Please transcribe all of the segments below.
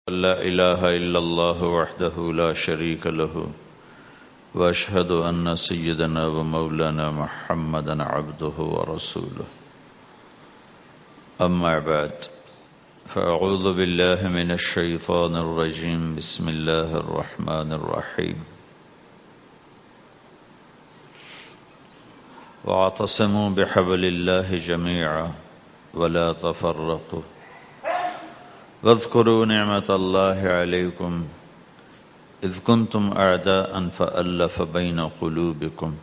لا الہ الا اللہ وحدہ لا شریک لہ واشہد ان سیدنا و مولانا محمدا عبدہ ورسولہ اما بعد فاعوذ باللہ من الشیطان الرجیم بسم اللہ الرحمن الرحیم واعتصموا بحبل اللہ جميعا ولا تفرقوا واذكروا نعمة الله عليكم إذ كنتم أعداء فألف بين قلوبكم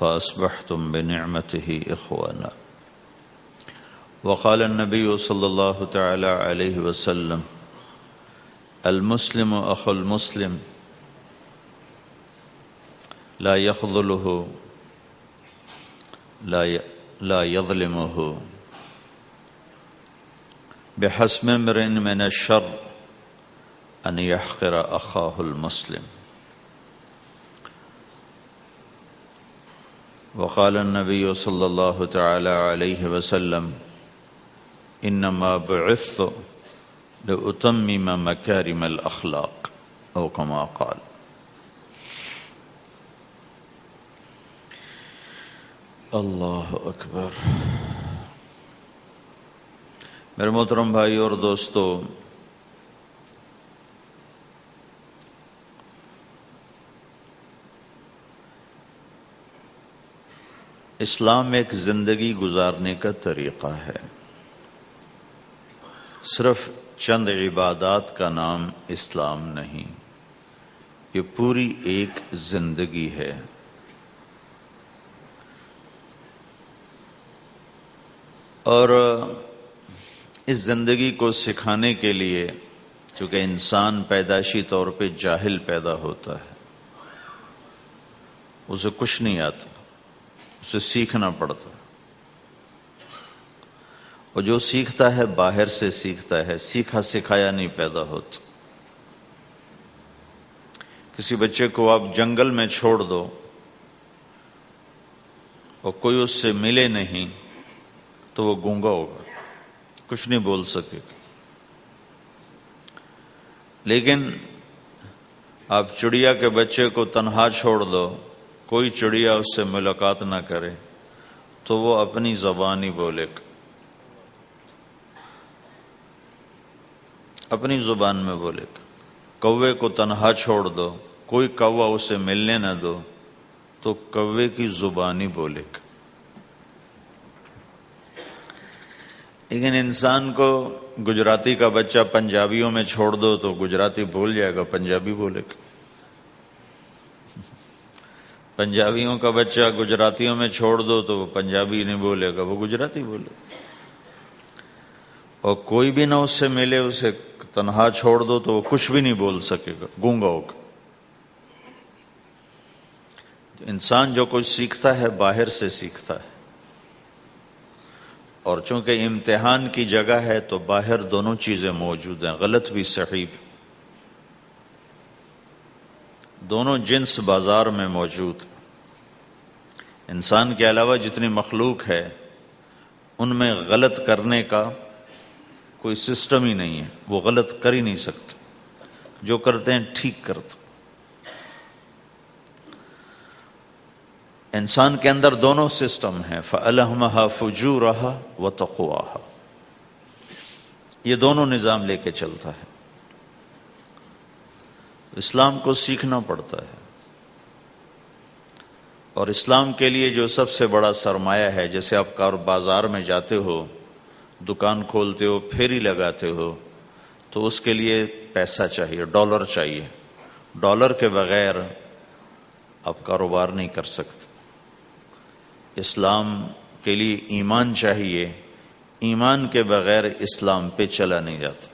فأصبحتم بنعمته إخوانا وقال النبي صلى الله تعالى عليه وسلم المسلم أخو المسلم لا يخذله لا يظلمه بحسب امرئ من الشر ان يحقر اخاه المسلم وقال النبي صلى الله تعالى عليه وسلم انما بعثت لأتمم مكارم الاخلاق او كما قال. اللہ اکبر. میرے محترم بھائی اور دوستو، اسلام ایک زندگی گزارنے کا طریقہ ہے. صرف چند عبادات کا نام اسلام نہیں، یہ پوری ایک زندگی ہے. اور اس زندگی کو سکھانے کے لیے، چونکہ انسان پیدائشی طور پہ جاہل پیدا ہوتا ہے، اسے کچھ نہیں آتا، اسے سیکھنا پڑتا ہے. اور جو سیکھتا ہے باہر سے سیکھتا ہے، سیکھا سکھایا نہیں پیدا ہوتا. کسی بچے کو آپ جنگل میں چھوڑ دو اور کوئی اس سے ملے نہیں تو وہ گونگا ہوگا، کچھ نہیں بول سکے. لیکن آپ چڑیا کے بچے کو تنہا چھوڑ دو، کوئی چڑیا اس سے ملاقات نہ کرے تو وہ اپنی زبان ہی بولے گا، اپنی زبان میں بولے گا. کوے کو تنہا چھوڑ دو، کوئی کوا اسے ملنے نہ دو تو کوے کی زبان ہی بولے گا. لیکن انسان کو گجراتی کا بچہ پنجابیوں میں چھوڑ دو تو گجراتی بھول جائے گا، پنجابی بولے گا. پنجابیوں کا بچہ گجراتیوں میں چھوڑ دو تو وہ پنجابی نہیں بولے گا، وہ گجراتی بولے گا. اور کوئی بھی نہ اس سے ملے، اسے تنہا چھوڑ دو تو وہ کچھ بھی نہیں بول سکے گا، گونگا ہوگا. تو انسان جو کچھ سیکھتا ہے باہر سے سیکھتا ہے، اور چونکہ امتحان کی جگہ ہے تو باہر دونوں چیزیں موجود ہیں، غلط بھی صحیح بھی. دونوں جنس بازار میں موجود. انسان کے علاوہ جتنی مخلوق ہے ان میں غلط کرنے کا کوئی سسٹم ہی نہیں ہے، وہ غلط کر ہی نہیں سکتے، جو کرتے ہیں ٹھیک کرتے. انسان کے اندر دونوں سسٹم ہیں، فَأَلْهَمَهَا فُجُورَهَا وَتَقْوَاهَا، یہ دونوں نظام لے کے چلتا ہے. اسلام کو سیکھنا پڑتا ہے. اور اسلام کے لیے جو سب سے بڑا سرمایہ ہے، جیسے آپ بازار میں جاتے ہو، دکان کھولتے ہو، پھیری لگاتے ہو، تو اس کے لیے پیسہ چاہیے، ڈالر چاہیے. ڈالر کے بغیر آپ کاروبار نہیں کر سکتے. اسلام کے لیے ایمان چاہیے، ایمان کے بغیر اسلام پہ چلا نہیں جاتا.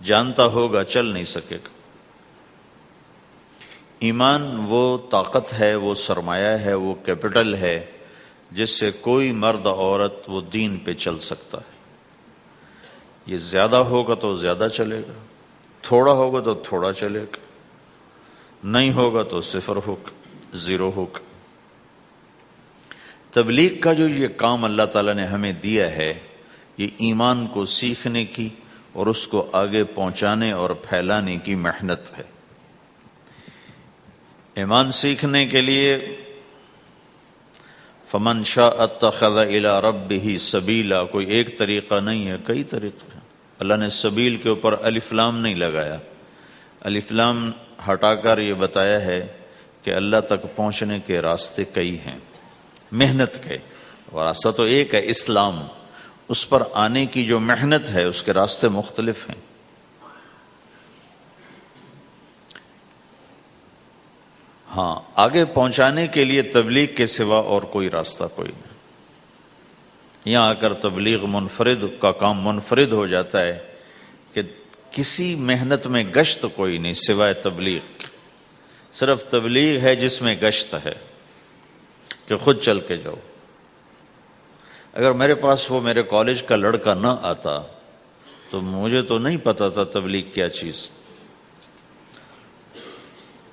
جانتا ہوگا چل نہیں سکے گا. ایمان وہ طاقت ہے، وہ سرمایہ ہے، وہ کیپٹل ہے جس سے کوئی مرد عورت وہ دین پہ چل سکتا ہے. یہ زیادہ ہوگا تو زیادہ چلے گا، تھوڑا ہوگا تو تھوڑا چلے گا، نہیں ہوگا تو صفر ہوگا، زیرو ہوگا. تبلیغ کا جو یہ کام اللہ تعالیٰ نے ہمیں دیا ہے، یہ ایمان کو سیکھنے کی اور اس کو آگے پہنچانے اور پھیلانے کی محنت ہے۔ ایمان سیکھنے کے لیے فمن شاء اتخذ الی ربہ سبیلا، کوئی ایک طریقہ نہیں ہے، کئی طریقے ہیں۔ اللہ نے سبیل کے اوپر الف لام نہیں لگایا، الف لام ہٹا کر یہ بتایا ہے کہ اللہ تک پہنچنے کے راستے کئی ہیں، محنت کے راستہ تو ایک ہے اسلام، اس پر آنے کی جو محنت ہے اس کے راستے مختلف ہیں۔ ہاں، آگے پہنچانے کے لیے تبلیغ کے سوا اور کوئی راستہ کوئی نہیں۔ یہاں آ کر تبلیغ منفرد کا کام منفرد ہو جاتا ہے کہ کسی محنت میں گشت کوئی نہیں سوائے تبلیغ، صرف تبلیغ ہے جس میں گشت ہے کہ خود چل کے جاؤ۔ اگر میرے پاس وہ میرے کالج کا لڑکا نہ آتا تو مجھے تو نہیں پتا تھا تبلیغ کیا چیز،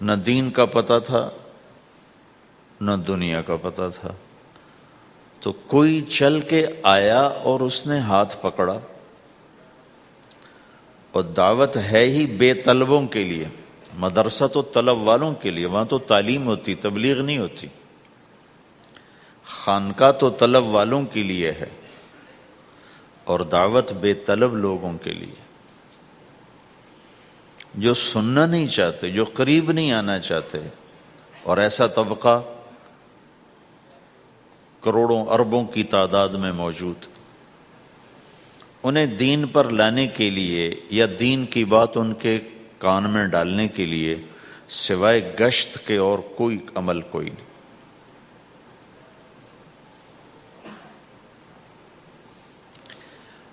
نہ دین کا پتہ تھا نہ دنیا کا پتہ تھا، تو کوئی چل کے آیا اور اس نے ہاتھ پکڑا، اور دعوت ہے ہی بے طلبوں کے لیے، مدرسہ تو طلب والوں کے لیے، وہاں تو تعلیم ہوتی، تبلیغ نہیں ہوتی۔ خانقاہ تو طلب والوں کے لیے ہے اور دعوت بے طلب لوگوں کے لیے، جو سننا نہیں چاہتے، جو قریب نہیں آنا چاہتے، اور ایسا طبقہ کروڑوں اربوں کی تعداد میں موجود، انہیں دین پر لانے کے لیے یا دین کی بات ان کے کان میں ڈالنے کے لیے سوائے گشت کے اور کوئی عمل کوئی نہیں۔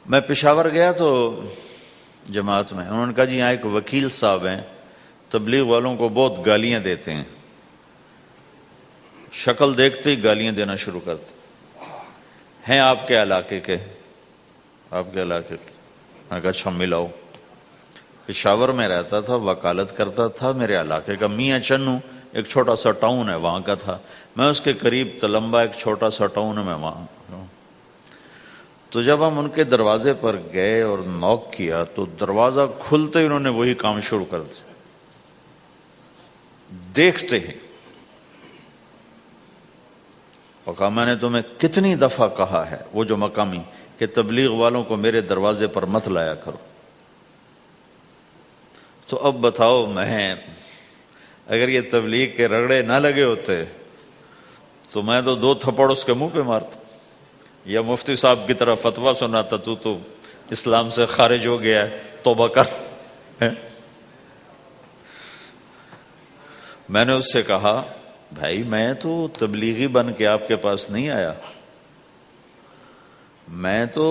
میں پشاور گیا تو جماعت میں انہوں نے کہا جی یہاں ایک وکیل صاحب ہیں، تبلیغ والوں کو بہت گالیاں دیتے ہیں، شکل دیکھتے ہی گالیاں دینا شروع کرتے ہیں، آپ کے علاقے کے؟ آپ کے علاقے کے؟ میں نے کہا اچھا ملاؤ۔ پشاور میں رہتا تھا، وکالت کرتا تھا، میرے علاقے کا میاں چنو ایک چھوٹا سا ٹاؤن ہے وہاں کا تھا، میں اس کے قریب تلمبا ایک چھوٹا سا ٹاؤن ہے میں وہاں۔ تو جب ہم ان کے دروازے پر گئے اور نوک کیا تو دروازہ کھلتے ہی انہوں نے وہی کام شروع کر دیا، دیکھتے ہیں۔ اور کہا میں نے تمہیں کتنی دفعہ کہا ہے، وہ جو مقامی، کہ تبلیغ والوں کو میرے دروازے پر مت لایا کرو۔ تو اب بتاؤ، میں اگر یہ تبلیغ کے رگڑے نہ لگے ہوتے تو میں تو 2 تھپڑ اس کے منہ پہ مارتا، یا مفتی صاحب کی طرف فتویٰ سناتا، تو اسلام سے خارج ہو گیا ہے، توبہ کر۔ میں نے اس سے کہا بھائی میں تو تبلیغی بن کے آپ کے پاس نہیں آیا، میں تو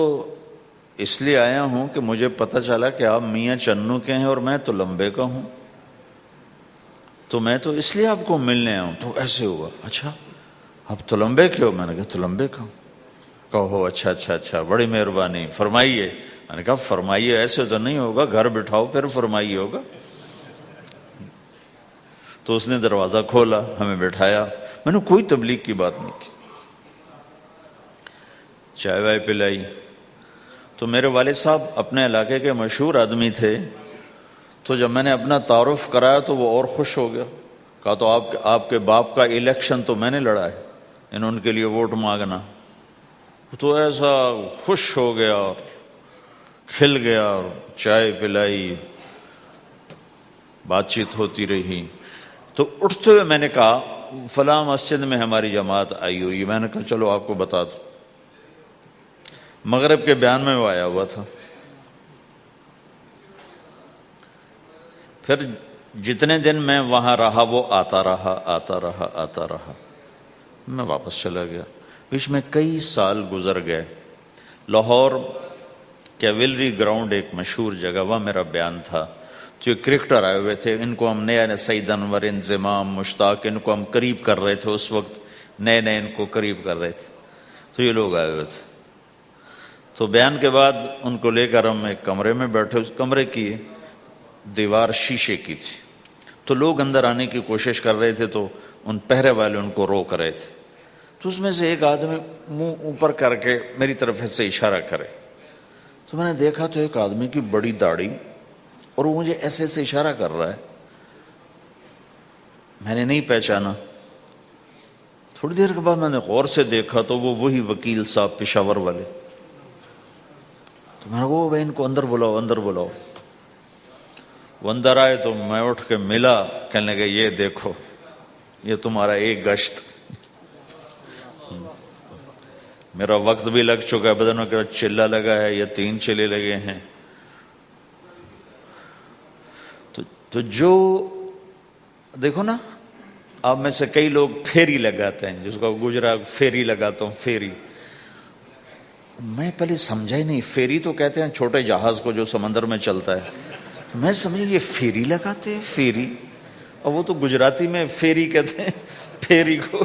اس لیے آیا ہوں کہ مجھے پتہ چلا کہ آپ میاں چنو کے ہیں اور میں تو لمبے کا ہوں، تو میں تو اس لیے آپ کو ملنے آیا ہوں۔ تو ایسے ہوا، اچھا آپ تو لمبے کے ہو؟ میں نے کہا تو لمبے کا ہوں۔ کہو اچھا اچھا اچھا، بڑی مہربانی، فرمائیے۔ میں نے کہا فرمائیے ایسے تو نہیں ہوگا، گھر بٹھاؤ پھر فرمائیے ہوگا۔ تو اس نے دروازہ کھولا، ہمیں بٹھایا، میں نے کوئی تبلیغ کی بات نہیں کی، چائے وائے پلائی۔ تو میرے والد صاحب اپنے علاقے کے مشہور آدمی تھے، تو جب میں نے اپنا تعارف کرایا تو وہ اور خوش ہو گیا، کہا تو آپ کے باپ کا الیکشن تو میں نے لڑا ہے، ان کے لیے ووٹ مانگنا۔ تو ایسا خوش ہو گیا اور کھل گیا، اور چائے پلائی، بات چیت ہوتی رہی۔ تو اٹھتے ہوئے میں نے کہا فلاں مسجد میں ہماری جماعت آئی ہوئی، میں نے کہا چلو آپ کو بتا دوں۔ مغرب کے بیان میں وہ آیا ہوا تھا۔ پھر جتنے دن میں وہاں رہا وہ آتا رہا، میں واپس چلا گیا۔ بیچ میں کئی سال گزر گئے۔ لاہور کیولری گراؤنڈ ایک مشہور جگہ، وہاں میرا بیان تھا، جو کرکٹر آئے ہوئے تھے، ان کو ہم نئے سعید انور، انضمام، مشتاق، ان کو ہم قریب کر رہے تھے، اس وقت نئے ان کو قریب کر رہے تھے، تو یہ لوگ آئے ہوئے تھے۔ تو بیان کے بعد ان کو لے کر ہم ایک کمرے میں بیٹھے، اس کمرے کی دیوار شیشے کی تھی، تو لوگ اندر آنے کی کوشش کر رہے تھے، تو ان پہرے والے ان کو روک رہے تھے۔ تو اس میں سے ایک آدمی منہ اوپر کر کے میری طرف سے اشارہ کرے، تو میں نے دیکھا تو ایک آدمی کی بڑی داڑھی، اور وہ مجھے ایسے ایسے اشارہ کر رہا ہے، میں نے نہیں پہچانا۔ تھوڑی دیر کے بعد میں نے غور سے دیکھا تو وہ وہی وکیل صاحب پشاور والے۔ تو میں نے کہا بھائی ان کو اندر بلاؤ، اندر بلاؤ۔ وہ اندر آئے تو میں اٹھ کے ملا، کہنے لگے یہ دیکھو یہ تمہارا ایک گشت، میرا وقت بھی لگ چکا ہے، بدنوں کا چلہ لگا ہے یا 3 چلے لگے ہیں۔ تو جو دیکھو نا، آپ میں سے کئی لوگ پھیری لگاتے ہیں، جس کو گجرا پھیری لگاتا ہوں، پھیری۔ میں پہلے سمجھا ہی نہیں، پھیری تو کہتے ہیں چھوٹے جہاز کو جو سمندر میں چلتا ہے، میں سمجھا یہ پھیری لگاتے ہیں، پھیری، اور وہ تو گجراتی میں پھیری کہتے ہیں پھیری کو۔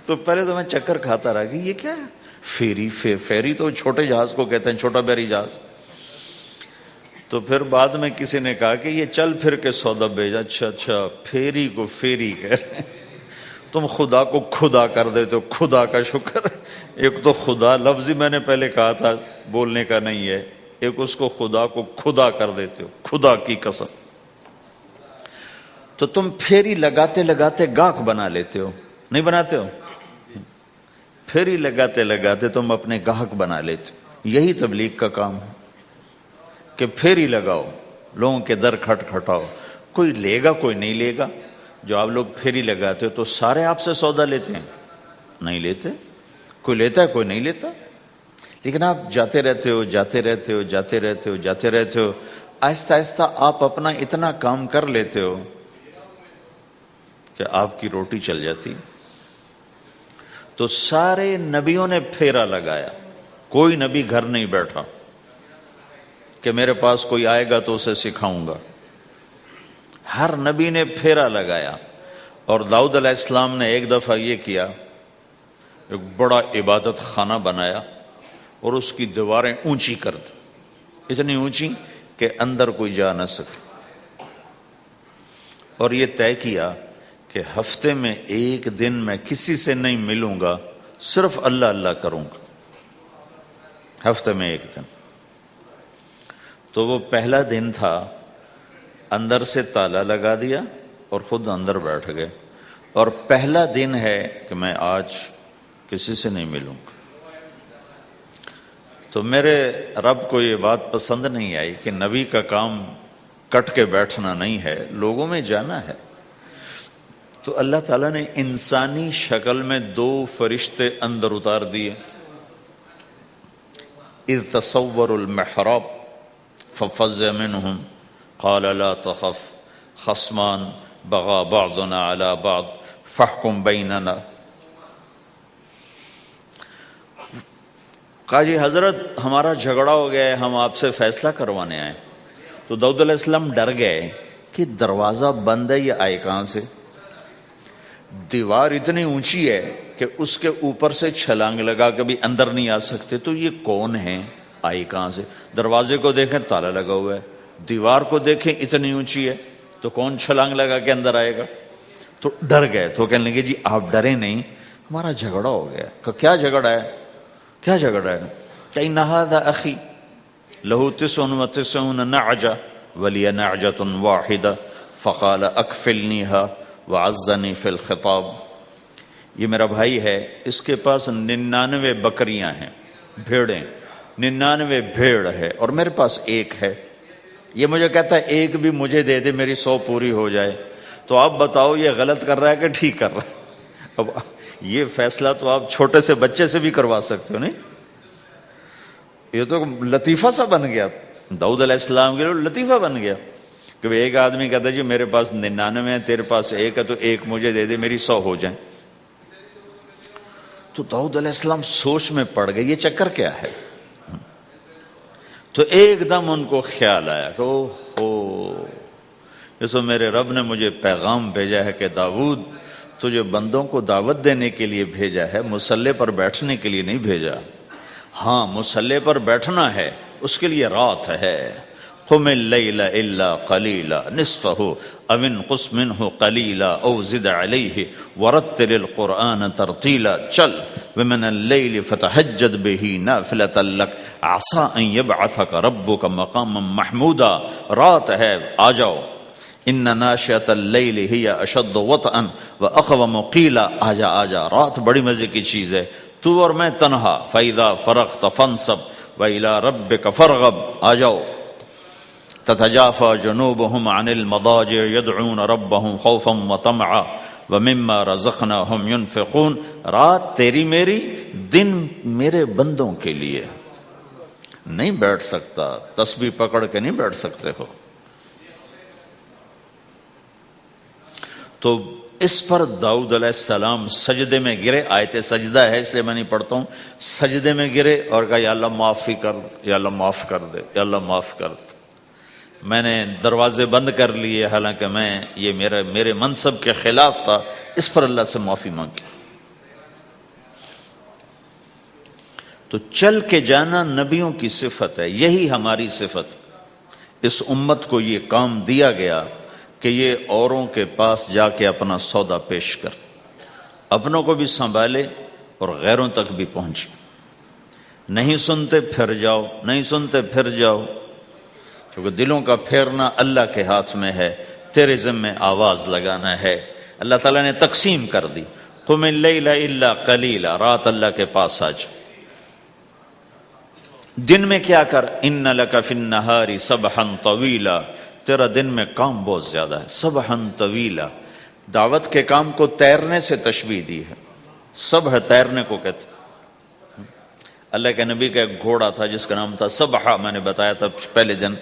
تو پہلے تو میں چکر کھاتا رہا کہ یہ کیا ہے پھیری، پھیری تو چھوٹے جہاز کو کہتے ہیں، چھوٹا بحری جہاز۔ تو پھر بعد میں کسی نے کہا کہ یہ چل پھر کے سودا بھیجا، اچھا پھیری کو پھیری کہہ رہے ہیں، تم خدا کو خدا کر دیتے ہو، خدا کا شکر۔ ایک تو خدا لفظ ہی میں نے پہلے کہا تھا بولنے کا نہیں ہے، ایک اس کو خدا کو خدا کر دیتے ہو، خدا کی قسم۔ تو تم پھیری لگاتے لگاتے گاہک بنا لیتے ہو، نہیں بناتے ہو؟ پھیری لگاتے لگاتے تم اپنے گاہک بنا لیتے ہو۔ یہی تبلیغ کا کام ہے کہ پھیری لگاؤ، لوگوں کے در کھٹکھٹاؤ، کوئی لے گا کوئی نہیں لے گا۔ جو آپ لوگ پھیری لگاتے ہو تو سارے آپ سے سودا لیتے ہیں؟ نہیں لیتے، کوئی لیتا ہے کوئی نہیں لیتا، لیکن آپ جاتے رہتے ہو، جاتے رہتے ہو، جاتے رہتے ہو، جاتے رہتے ہو، آہستہ آہستہ آپ اپنا اتنا کام کر لیتے ہو کہ آپ کی روٹی چل جاتی۔ تو سارے نبیوں نے پھیرا لگایا، کوئی نبی گھر نہیں بیٹھا کہ میرے پاس کوئی آئے گا تو اسے سکھاؤں گا، ہر نبی نے پھیرا لگایا۔ اور داؤد علیہ السلام نے ایک دفعہ یہ کیا، ایک بڑا عبادت خانہ بنایا اور اس کی دیواریں اونچی کر دی، اتنی اونچی کہ اندر کوئی جا نہ سکے، اور یہ طے کیا کہ ہفتے میں ایک دن میں کسی سے نہیں ملوں گا، صرف اللہ اللہ کروں گا، ہفتے میں ایک دن۔ تو وہ پہلا دن تھا، اندر سے تالا لگا دیا اور خود اندر بیٹھ گئے، اور پہلا دن ہے کہ میں آج کسی سے نہیں ملوں گا۔ تو میرے رب کو یہ بات پسند نہیں آئی کہ نبی کا کام کٹ کے بیٹھنا نہیں ہے، لوگوں میں جانا ہے۔ تو اللہ تعالیٰ نے انسانی شکل میں 2 فرشتے اندر اتار دیے۔ اذ تصوروا المحراب ففزع منهم قال لا تخف خصمان بغى بعضنا على بعض فاحكم بيننا۔ کہا جی حضرت ہمارا جھگڑا ہو گیا ہے، ہم آپ سے فیصلہ کروانے آئے۔ تو داؤد علیہ السلام ڈر گئے کہ دروازہ بند ہے، یہ آئے کہاں سے؟ دیوار اتنی اونچی ہے کہ اس کے اوپر سے چھلانگ لگا کے بھی اندر نہیں آ سکتے، تو یہ کون ہے، آئی کہاں سے؟ دروازے کو دیکھیں تالا لگا ہوا ہے، دیوار کو دیکھیں اتنی اونچی ہے، تو کون چھلانگ لگا کے اندر آئے گا؟ تو ڈر گئے۔ تو کہنے لگے جی آپ ڈرے نہیں، ہمارا جھگڑا ہو گیا۔ کہ کیا جھگڑا ہے؟ کیا جھگڑا ہے؟ کہ ان ھذا اخی لہ 99 نعجہ ولی نعجۃ واحدہ فقال اکفلنیھا وعزنی فی الخطاب۔ یہ میرا بھائی ہے، اس کے پاس 99 بکریاں ہیں، بھیڑیں، 99 بھیڑ ہے، اور میرے پاس ایک ہے۔ یہ مجھے کہتا ہے ایک بھی مجھے دے دے، میری 100 پوری ہو جائے۔ تو آپ بتاؤ یہ غلط کر رہا ہے کہ ٹھیک کر رہا ہے؟ اب یہ فیصلہ تو آپ چھوٹے سے بچے سے بھی کروا سکتے ہو، نہیں؟ یہ تو لطیفہ سا بن گیا، داؤد علیہ السلام کے لیے لطیفہ بن گیا کہ ایک آدمی کہتا ہے جی میرے پاس 99 ہے، تیرے پاس ایک ہے، تو ایک مجھے دے دے، میری 100 ہو جائیں۔ تو داؤد علیہ السلام سوچ میں پڑ گئے یہ چکر کیا ہے۔ تو ایک دم ان کو خیال آیا کہ اوہ، یہ تو میرے رب نے مجھے پیغام بھیجا ہے کہ داؤد تجھے بندوں کو دعوت دینے کے لیے بھیجا ہے، مصلی پر بیٹھنے کے لیے نہیں بھیجا۔ ہاں مصلی پر بیٹھنا ہے، اس کے لیے رات ہے۔ قم اللیل الا قلیلا نصفہ او انقص منہ قلیلا او زد علیہ ورتل القرآن ترتیلا۔ چل ومن اللیل فتہجد بہ نافلۃ لک عسیٰ ان یبعثک ربک مقاما محمودا، رات ہے آ جاؤ، ان ناشئۃ اللیل ہی اشد وطئا واقوم قیلا، آجا آجا، رات بڑی مزے کی چیز ہے، تو اور میں تنہا، فاذا فرغت فانصب وإلی ربک فارغب، آ جاؤ۔ تتجافى جنوبهم عن المضاجع يدعون ربهم خوفا وطمعا ومما رزقناهم ينفقون، رات تیری میری، دن میرے بندوں کے لیے۔ نہیں بیٹھ سکتا، تسبیح پکڑ کے نہیں بیٹھ سکتے ہو۔ تو اس پر داؤد علیہ السلام سجدے میں گرے، آیت سجدہ ہے اس لیے میں نہیں پڑھتا ہوں، سجدے میں گرے اور کہا یا اللہ معافی کر دے، یا اللہ معاف کر دے، یا اللہ معاف کر دے، میں نے دروازے بند کر لیے، حالانکہ میں یہ میرے منصب کے خلاف تھا، اس پر اللہ سے معافی مانگی۔ تو چل کے جانا نبیوں کی صفت ہے، یہی ہماری صفت۔ اس امت کو یہ کام دیا گیا کہ یہ اوروں کے پاس جا کے اپنا سودا پیش کر، اپنوں کو بھی سنبھالے اور غیروں تک بھی پہنچے۔ نہیں سنتے پھر جاؤ، نہیں سنتے پھر جاؤ، کیونکہ دلوں کا پھیرنا اللہ کے ہاتھ میں ہے، تیرے ذمہ آواز لگانا ہے۔ اللہ تعالیٰ نے تقسیم کر دی، قم اللیل الا قلیلا، رات اللہ کے پاس آ جا۔ دن میں کیا کر، ان لک فی النہار سبحا طویلا، تیرا دن میں کام بہت زیادہ ہے، سبحا طویلا۔ دعوت کے کام کو تیرنے سے تشبیہ دی ہے، سبح تیرنے کو کہتے۔ اللہ کے نبی کا ایک گھوڑا تھا جس کا نام تھا سبحہ، میں نے بتایا تھا پہلے دن،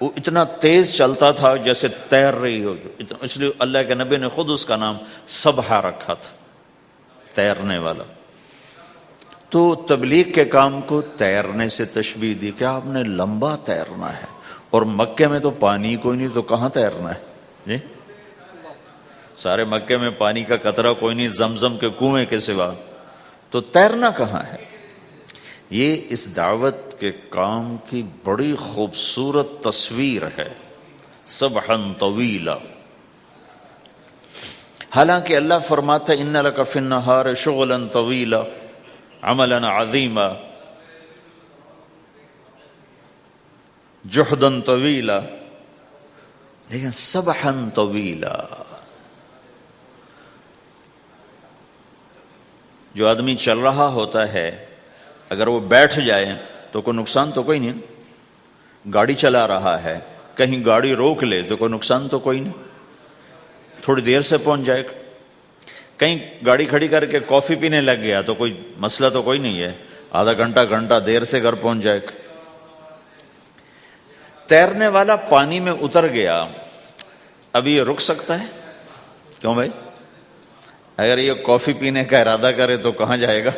وہ اتنا تیز چلتا تھا جیسے تیر رہی ہو، اس لیے اللہ کے نبی نے خود اس کا نام سبحہ رکھا تھا، تیرنے والا۔ تو تبلیغ کے کام کو تیرنے سے تشبیہ دی کہ آپ نے لمبا تیرنا ہے، اور مکے میں تو پانی کوئی نہیں، تو کہاں تیرنا ہے جی؟ سارے مکے میں پانی کا قطرہ کوئی نہیں، زمزم کے کنویں کے سوا، تو تیرنا کہاں ہے؟ یہ اس دعوت کے کام کی بڑی خوبصورت تصویر ہے، سبحا طویلا۔ حالانکہ اللہ فرماتا ہے ان لک فی النہار شغلا طویلا عملا عظیما جہدا طویلا، لیکن سبحا طویلا۔ جو آدمی چل رہا ہوتا ہے اگر وہ بیٹھ جائے تو کوئی نقصان تو کوئی نہیں، گاڑی چلا رہا ہے کہیں گاڑی روک لے تو کوئی نقصان تو کوئی نہیں، تھوڑی دیر سے پہنچ جائے گا۔ کہیں گاڑی کھڑی کر کے کافی پینے لگ گیا تو کوئی مسئلہ تو کوئی نہیں ہے، آدھا گھنٹہ دیر سے گھر پہنچ جائے گا۔ تیرنے والا پانی میں اتر گیا، اب یہ رک سکتا ہے؟ کیوں بھائی؟ اگر یہ کافی پینے کا ارادہ کرے تو کہاں جائے گا؟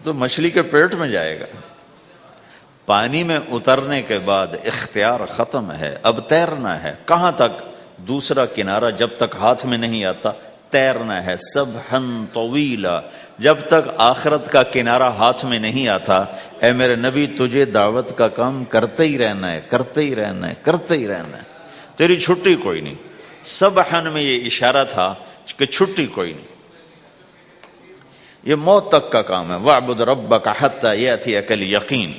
تو مچھلی کے پیٹ میں جائے گا۔ پانی میں اترنے کے بعد اختیار ختم ہے، اب تیرنا ہے۔ کہاں تک؟ دوسرا کنارہ جب تک ہاتھ میں نہیں آتا تیرنا ہے، سبحا طویلا۔ جب تک آخرت کا کنارہ ہاتھ میں نہیں آتا، اے میرے نبی تجھے دعوت کا کام کرتے ہی رہنا ہے، کرتے ہی رہنا ہے، کرتے ہی رہنا ہے، تیری چھٹی کوئی نہیں۔ سبحا میں یہ اشارہ تھا کہ چھٹی کوئی نہیں، یہ موت تک کا کام ہے۔ وَاعْبُدْ رَبَّكَ حَتَّى يَأْتِيَكَ الْيَقِينُ۔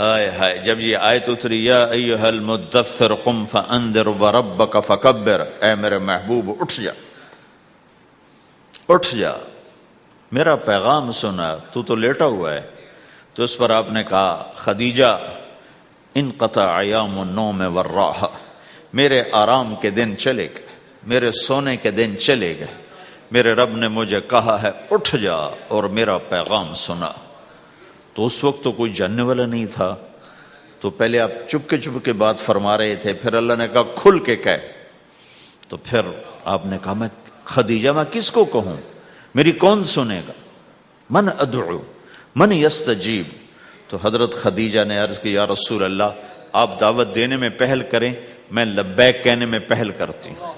آئے ہائے، جب یہ آیت اتری یا ایھا المدثر قم فانذر وربک فکبر، اے میرے محبوب اٹھ جا، اٹھ جا، میرا پیغام سنا، تو لیٹا ہوا ہے۔ تو اس پر آپ نے کہا خدیجہ انقطع ایام النوم والراحہ، میرے آرام کے دن چلے گئے، میرے سونے کے دن چلے گئے، میرے رب نے مجھے کہا ہے اٹھ جا اور میرا پیغام سنا۔ تو اس وقت تو کوئی جاننے والا نہیں تھا، تو پہلے آپ چپ کے بات فرما رہے تھے، پھر اللہ نے کہا کھل کے کہہ۔ تو پھر آپ نے کہا میں خدیجہ میں کس کو کہوں، میری کون سنے گا؟ من ادعو من یستجیب۔ تو حضرت خدیجہ نے عرض کی یا رسول اللہ آپ دعوت دینے میں پہل کریں، میں لبیک کہنے میں پہل کرتی ہوں۔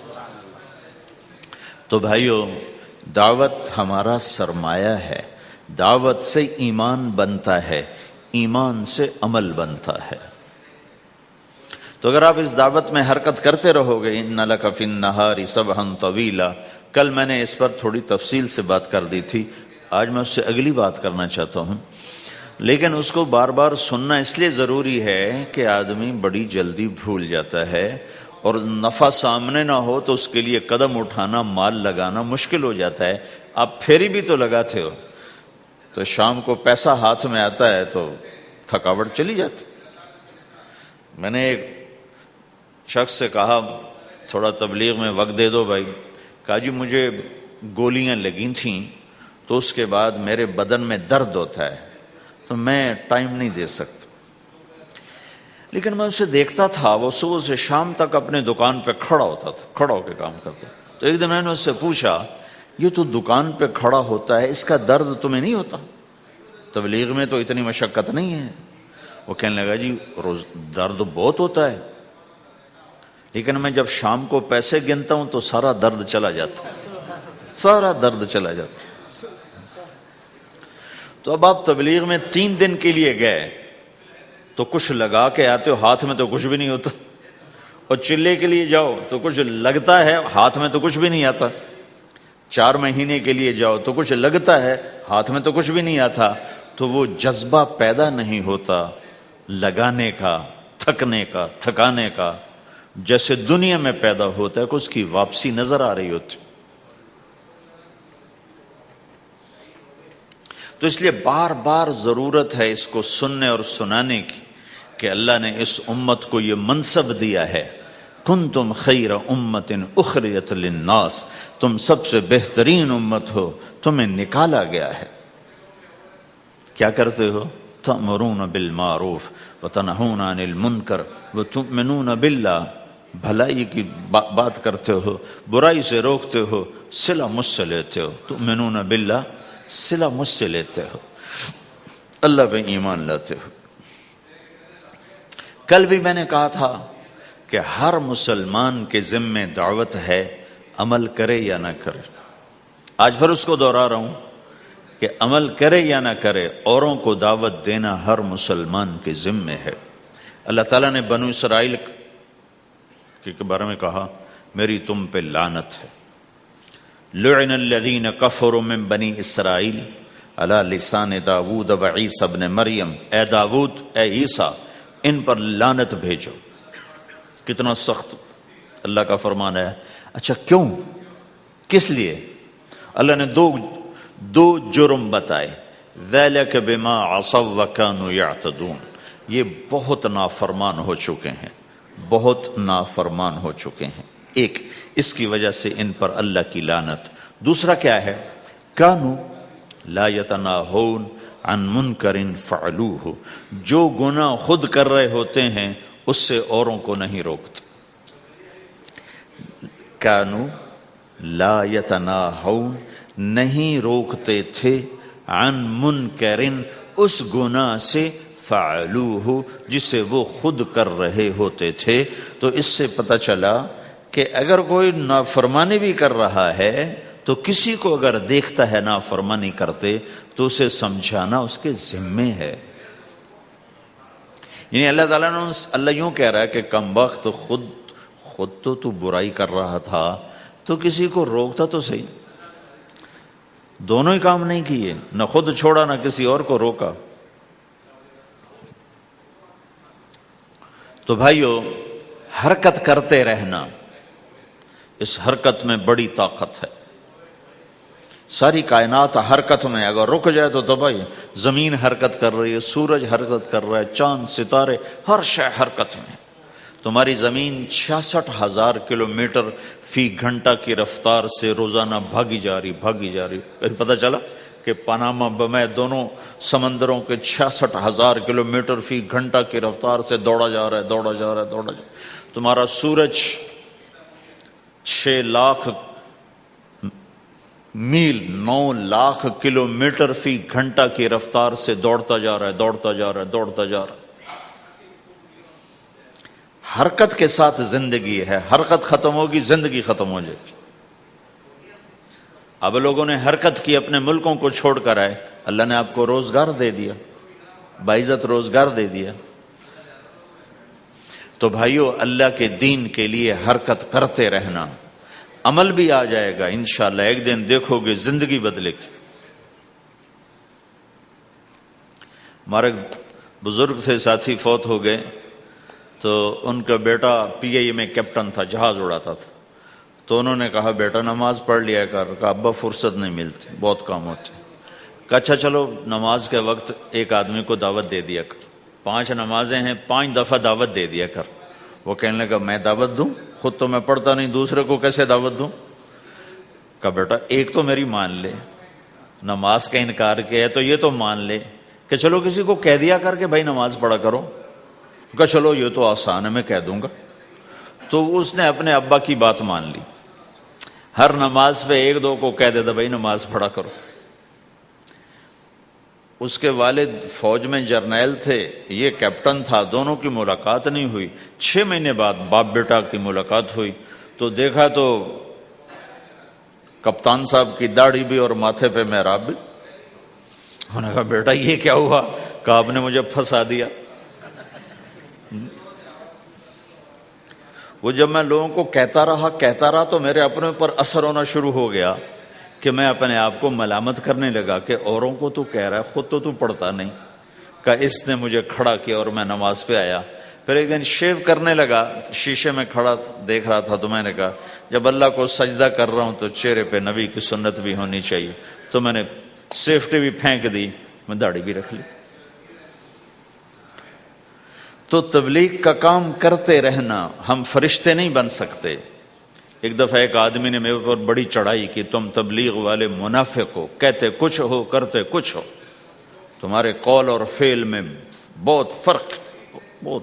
تو بھائیو، دعوت ہمارا سرمایہ ہے، دعوت سے ایمان بنتا ہے، ایمان سے عمل بنتا ہے۔ تو اگر آپ اس دعوت میں حرکت کرتے رہو گے، ان لک فی النہار سبحا طویلا کل میں نے اس پر تھوڑی تفصیل سے بات کر دی تھی، آج میں اس سے اگلی بات کرنا چاہتا ہوں، لیکن اس کو بار بار سننا اس لیے ضروری ہے کہ آدمی بڑی جلدی بھول جاتا ہے، اور نفع سامنے نہ ہو تو اس کے لیے قدم اٹھانا، مال لگانا مشکل ہو جاتا ہے۔ آپ پھیری بھی تو لگاتے ہو، تو شام کو پیسہ ہاتھ میں آتا ہے تو تھکاوٹ چلی جاتی۔ میں نے ایک شخص سے کہا تھوڑا تبلیغ میں وقت دے دو بھائی، کہا جی مجھے گولیاں لگی تھیں تو اس کے بعد میرے بدن میں درد ہوتا ہے تو میں ٹائم نہیں دے سکتا، لیکن میں اسے دیکھتا تھا وہ صبح سے شام تک اپنے دکان پہ کھڑا ہوتا تھا، کھڑا ہو کے کام کرتا تھا۔ تو ایک دن میں نے اس سے پوچھا یہ تو دکان پہ کھڑا ہوتا ہے، اس کا درد تمہیں نہیں ہوتا؟ تبلیغ میں تو اتنی مشقت نہیں ہے۔ وہ کہنے لگا جی روز درد بہت ہوتا ہے، لیکن میں جب شام کو پیسے گنتا ہوں تو سارا درد چلا جاتا، سارا درد چلا جاتا۔ تو اب آپ تبلیغ میں 3 دن کے لیے گئے تو کچھ لگا کے آتے ہو، ہاتھ میں تو کچھ بھی نہیں ہوتا، اور چلے کے لیے جاؤ تو کچھ لگتا ہے، ہاتھ میں تو کچھ بھی نہیں آتا۔ 4 مہینے کے لیے جاؤ تو کچھ لگتا ہے، ہاتھ میں تو کچھ بھی نہیں آتا۔ تو وہ جذبہ پیدا نہیں ہوتا لگانے کا، تھکنے کا، تھکانے کا، جیسے دنیا میں پیدا ہوتا ہے کہ اس کی واپسی نظر آ رہی ہوتی۔ تو اس لیے بار بار ضرورت ہے اس کو سننے اور سنانے کی کہ اللہ نے اس امت کو یہ منصب دیا ہے، کنتم خیر امت اخرجت للناس، تم سب سے بہترین امت ہو، تمہیں نکالا گیا ہے۔ کیا کرتے ہو؟ تأمرون بالمعروف وتنہون عن المنکر وتؤمنون باللہ، بھلائی کی بات کرتے ہو، برائی سے روکتے ہو، صلہ مجھ سے لیتے ہو، تؤمنون باللہ، صلہ مجھ سے لیتے ہو، اللہ پہ ایمان لاتے ہو۔ کل بھی میں نے کہا تھا کہ ہر مسلمان کے ذمہ دعوت ہے، عمل کرے یا نہ کرے۔ آج پھر اس کو دوہرا رہا ہوں کہ عمل کرے یا نہ کرے، اوروں کو دعوت دینا ہر مسلمان کے ذمہ ہے۔ اللہ تعالیٰ نے بنو اسرائیل کے بارے میں کہا میری تم پہ لعنت ہے، لعن الذین کفروا من بنی اسرائیل علی لسان داود و عیسی ابن مریم، اے داود، اے عیسیٰ، ان پر لعنت بھیجو۔ کتنا سخت اللہ کا فرمان ہے۔ اچھا کیوں؟ کس لیے؟ اللہ نے دو جرم بتائے، ذَلِكَ بِمَا عَصَوْا وَكَانُوا يَعْتَدُونَ، یہ بہت نافرمان ہو چکے ہیں، بہت نافرمان ہو چکے ہیں۔ ایک اس کی وجہ سے ان پر اللہ کی لعنت۔ دوسرا کیا ہے؟ کانوا لا یتناہون عن منکر فعلوہ، جو گناہ خود کر رہے ہوتے ہیں اس سے اوروں کو نہیں روکتے۔ کانوا لا یتناہون، نہیں روکتے تھے، عن منکر، اس گناہ سے، فعلوہ، جسے وہ خود کر رہے ہوتے تھے۔ تو اس سے پتہ چلا کہ اگر کوئی نافرمانی بھی کر رہا ہے تو کسی کو اگر دیکھتا ہے نافرمانی کرتے تو اسے سمجھانا اس کے ذمے ہے۔ یعنی اللہ تعالیٰ نے اللہ یوں کہہ رہا ہے کہ کم وقت خود تو برائی کر رہا تھا تو کسی کو روکتا تو صحیح۔ دونوں ہی کام نہیں کیے، نہ خود چھوڑا نہ کسی اور کو روکا۔ تو بھائیو، حرکت کرتے رہنا، اس حرکت میں بڑی طاقت ہے۔ ساری کائنات حرکت میں، اگر رک جائے تو بھائی زمین حرکت کر رہی ہے، سورج حرکت کر رہا ہے، چاند، ستارے، ہر شے حرکت میں۔ تمہاری زمین 66,000 کلومیٹر فی گھنٹہ کی رفتار سے روزانہ بھاگی جا رہی۔ کہیں پتہ چلا کہ پاناما بمے دونوں سمندروں کے 66,000 کلومیٹر فی گھنٹہ کی رفتار سے دوڑا جا رہا ہے۔ تمہارا سورج 6 لاکھ میل، 9 لاکھ کلومیٹر فی گھنٹہ کی رفتار سے دوڑتا جا رہا ہے۔ حرکت کے ساتھ زندگی ہے، حرکت ختم ہوگی زندگی ختم ہو جائے گی۔ اب لوگوں نے حرکت کی، اپنے ملکوں کو چھوڑ کر آئے، اللہ نے آپ کو روزگار دے دیا، باعزت روزگار دے دیا۔ تو بھائیو، اللہ کے دین کے لیے حرکت کرتے رہنا، عمل بھی آ جائے گا انشاءاللہ، ایک دن دیکھو گے زندگی بدلے گی۔ ہمارے بزرگ تھے، ساتھی فوت ہو گئے، تو ان کا بیٹا پی آئی اے میں کیپٹن تھا، جہاز اڑاتا تھا۔ تو انہوں نے کہا بیٹا نماز پڑھ لیا کر۔ کہا ابا فرصت نہیں ملتی، بہت کام ہوتے۔ کہا اچھا چلو نماز کے وقت ایک آدمی کو دعوت دے دیا کر، 5 نمازیں ہیں، 5 دفعہ دعوت دے دیا کر۔ وہ کہنے لگا میں دعوت دوں؟ خود تو میں پڑھتا نہیں، دوسرے کو کیسے دعوت دوں؟ کہا بیٹا ایک تو میری مان لے، نماز کا انکار کیا ہے تو یہ تو مان لے کہ چلو کسی کو کہہ دیا کر کہ بھائی نماز پڑھا کرو۔ کہا چلو یہ تو آسان ہے، میں کہہ دوں گا۔ تو اس نے اپنے ابا کی بات مان لی، ہر نماز پہ 1-2 کو کہہ دیتا بھائی نماز پڑھا کرو۔ اس کے والد فوج میں جرنیل تھے، یہ کیپٹن تھا، دونوں کی ملاقات نہیں ہوئی۔ 6 مہینے بعد باپ بیٹا کی ملاقات ہوئی تو دیکھا تو کپتان صاحب کی داڑھی بھی اور ماتھے پہ محراب بھی۔ انہوں نے کہا بیٹا یہ کیا ہوا؟ کہا آپ نے مجھے پھنسا دیا۔ وہ جب میں لوگوں کو کہتا رہا تو میرے اپنے اوپر اثر ہونا شروع ہو گیا کہ میں اپنے آپ کو ملامت کرنے لگا کہ اوروں کو تو کہہ رہا ہے، خود تو پڑھتا نہیں۔ کہا اس نے مجھے کھڑا کیا اور میں نماز پہ آیا۔ پھر ایک دن شیو کرنے لگا، شیشے میں کھڑا دیکھ رہا تھا تو میں نے کہا جب اللہ کو سجدہ کر رہا ہوں تو چہرے پہ نبی کی سنت بھی ہونی چاہیے، تو میں نے سیفٹی بھی پھینک دی، میں داڑھی بھی رکھ لی۔ تو تبلیغ کا کام کرتے رہنا، ہم فرشتے نہیں بن سکتے۔ ایک دفعہ ایک آدمی نے میرے پر بڑی چڑھائی کی، تم تبلیغ والے منافق ہو، کہتے کچھ ہو کرتے کچھ ہو، تمہارے قول اور فعل میں بہت فرق ہے، بہت۔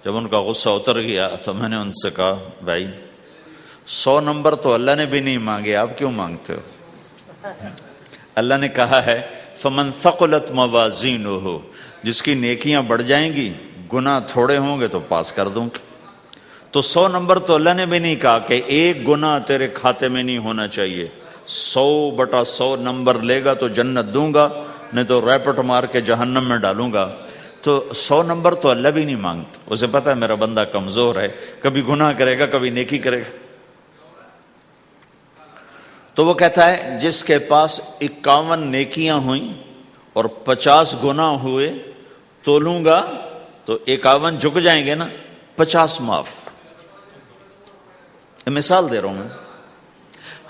جب ان کا غصہ اتر گیا تو میں نے ان سے کہا بھائی 100 نمبر تو اللہ نے بھی نہیں مانگے، آپ کیوں مانگتے ہو؟ اللہ نے کہا ہے فمن ثقلت موازینہ، جس کی نیکیاں بڑھ جائیں گی گناہ تھوڑے ہوں گے تو پاس کر دوں گا۔ تو 100 نمبر تو اللہ نے بھی نہیں کہا کہ ایک گناہ تیرے کھاتے میں نہیں ہونا چاہیے، 100/100 نمبر لے گا تو جنت دوں گا، نہیں تو ریپٹ مار کے جہنم میں ڈالوں گا۔ تو 100 نمبر تو اللہ بھی نہیں مانگتا، اسے پتا ہے میرا بندہ کمزور ہے، کبھی گناہ کرے گا کبھی نیکی کرے گا۔ تو وہ کہتا ہے جس کے پاس 51 نیکیاں ہوئیں اور 50 گناہ ہوئے تولوں گا تو 51 جھک جائیں گے نا، 50 معاف۔ مثال دے رہا ہوں میں،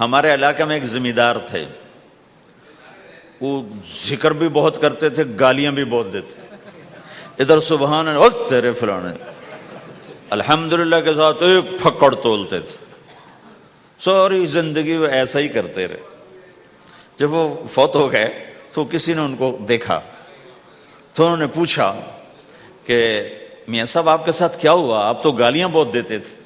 ہمارے علاقے میں ایک ذمہ دار تھے، وہ ذکر بھی بہت کرتے تھے، گالیاں بھی بہت دیتے، ادھر سبحان اللہ تیرے فلانے الحمدللہ کے ساتھ ایک پھکڑ تولتے تھے، ساری زندگی وہ ایسا ہی کرتے رہے۔ جب وہ فوت ہو گئے تو کسی نے ان کو دیکھا تو انہوں نے پوچھا کہ میاں صاحب آپ کے ساتھ کیا ہوا؟ آپ تو گالیاں بہت دیتے تھے۔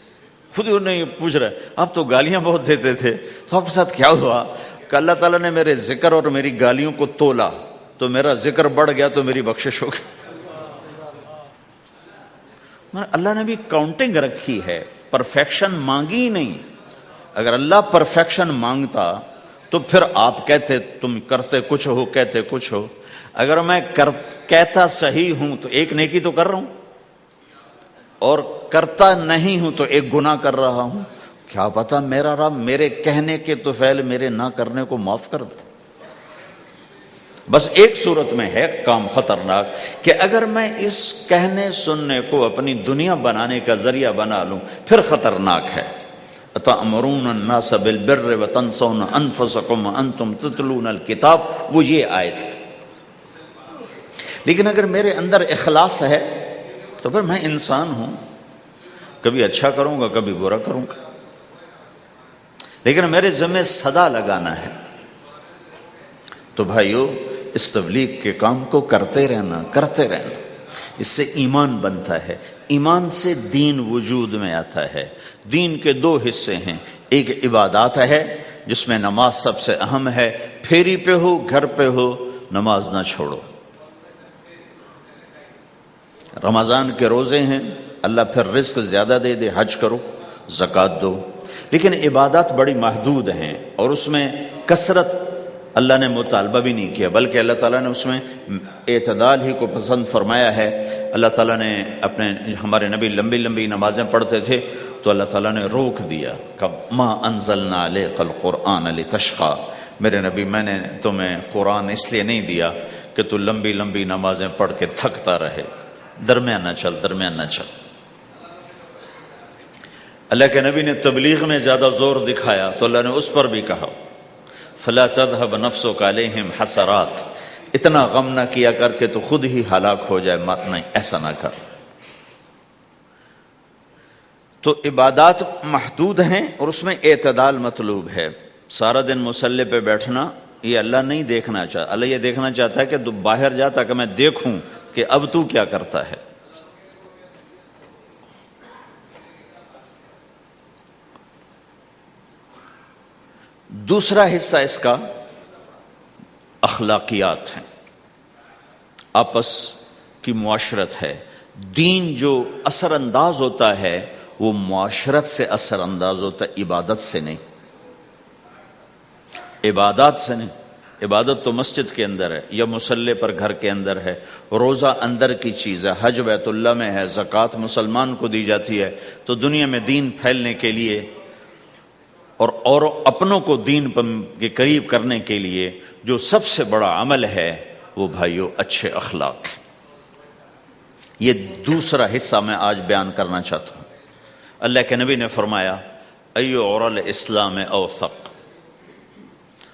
خود ہی انہیں پوچھ رہے آپ تو گالیاں بہت دیتے تھے، تو آپ کے ساتھ کیا ہوا؟ کہ اللہ تعالیٰ نے میرے ذکر اور میری گالیوں کو تولا تو میرا ذکر بڑھ گیا تو میری بخشش ہو گئی۔ اللہ نے بھی کاؤنٹنگ رکھی ہے، پرفیکشن مانگی ہی نہیں۔ اگر اللہ پرفیکشن مانگتا تو پھر آپ کہتے تم کرتے کچھ ہو کہتے کچھ ہو۔ اگر میں کہتا صحیح ہوں تو ایک نیکی تو کر رہا ہوں، اور کرتا نہیں ہوں تو ایک گناہ کر رہا ہوں۔ کیا پتا میرا رب میرے کہنے کے تو فعل میرے نہ کرنے کو معاف کر دے۔ بس ایک صورت میں ہے کام خطرناک کہ اگر میں اس کہنے سننے کو اپنی دنیا بنانے کا ذریعہ بنا لوں پھر خطرناک ہے۔ أَتَأْمُرُونَ النَّاسَ بِالْبِرِّ وَتَنْسَوْنَ أَنفُسَكُمْ وَأَنْتُمْ تَتْلُونَ الْكِتَابَ، وہ یہ آیت ہے۔ لیکن اگر میرے اندر اخلاص ہے تو پھر میں انسان ہوں، کبھی اچھا کروں گا کبھی برا کروں گا، لیکن میرے ذمہ صدا لگانا ہے۔ تو بھائیو اس تبلیغ کے کام کو کرتے رہنا، اس سے ایمان بنتا ہے، ایمان سے دین وجود میں آتا ہے۔ دین کے 2 حصے ہیں، ایک عبادات ہے جس میں نماز سب سے اہم ہے، پھیری پہ ہو گھر پہ ہو نماز نہ چھوڑو۔ رمضان کے روزے ہیں، اللہ پھر رزق زیادہ دے دے، حج کرو، زکوٰۃ دو، لیکن عبادات بڑی محدود ہیں اور اس میں کثرت اللہ نے مطالبہ بھی نہیں کیا، بلکہ اللہ تعالیٰ نے اس میں اعتدال ہی کو پسند فرمایا ہے۔ اللہ تعالیٰ نے ہمارے نبی لمبی لمبی نمازیں پڑھتے تھے تو اللہ تعالیٰ نے روک دیا کہ ما انزلنا علیک القرآن لتشقی، میرے نبی میں نے تمہیں قرآن اس لیے نہیں دیا کہ تو لمبی لمبی نمازیں پڑھ کے تھکتا رہے، درمیانہ چل درمیانہ چل۔ اللہ کے نبی نے تبلیغ میں زیادہ زور دکھایا تو اللہ نے اس پر بھی کہا فلا تذهب نفسك علیہم حسرات، اتنا غم نہ کیا کر کے تو خود ہی ہلاک ہو جائے، مت نہیں، ایسا نہ کر۔ تو عبادات محدود ہیں اور اس میں اعتدال مطلوب ہے۔ سارا دن مصلی پہ بیٹھنا یہ اللہ نہیں دیکھنا چاہتا، اللہ یہ دیکھنا چاہتا ہے کہ تو باہر جا تاکہ میں دیکھوں کہ اب تو کیا کرتا ہے۔ دوسرا حصہ اس کا اخلاقیات ہیں، آپس کی معاشرت ہے۔ دین جو اثر انداز ہوتا ہے وہ معاشرت سے اثر انداز ہوتا ہے، عبادت سے نہیں، عبادات سے نہیں۔ عبادت تو مسجد کے اندر ہے یا مصلی پر گھر کے اندر ہے، روزہ اندر کی چیز ہے، حج بیت اللہ میں ہے، زکوٰۃ مسلمان کو دی جاتی ہے۔ تو دنیا میں دین پھیلنے کے لیے اور اپنوں کو دین کے قریب کرنے کے لیے جو سب سے بڑا عمل ہے وہ بھائیو اچھے اخلاق ہے۔ یہ دوسرا حصہ میں آج بیان کرنا چاہتا ہوں۔ اللہ کے نبی نے فرمایا ایو عرل اسلام اوثق،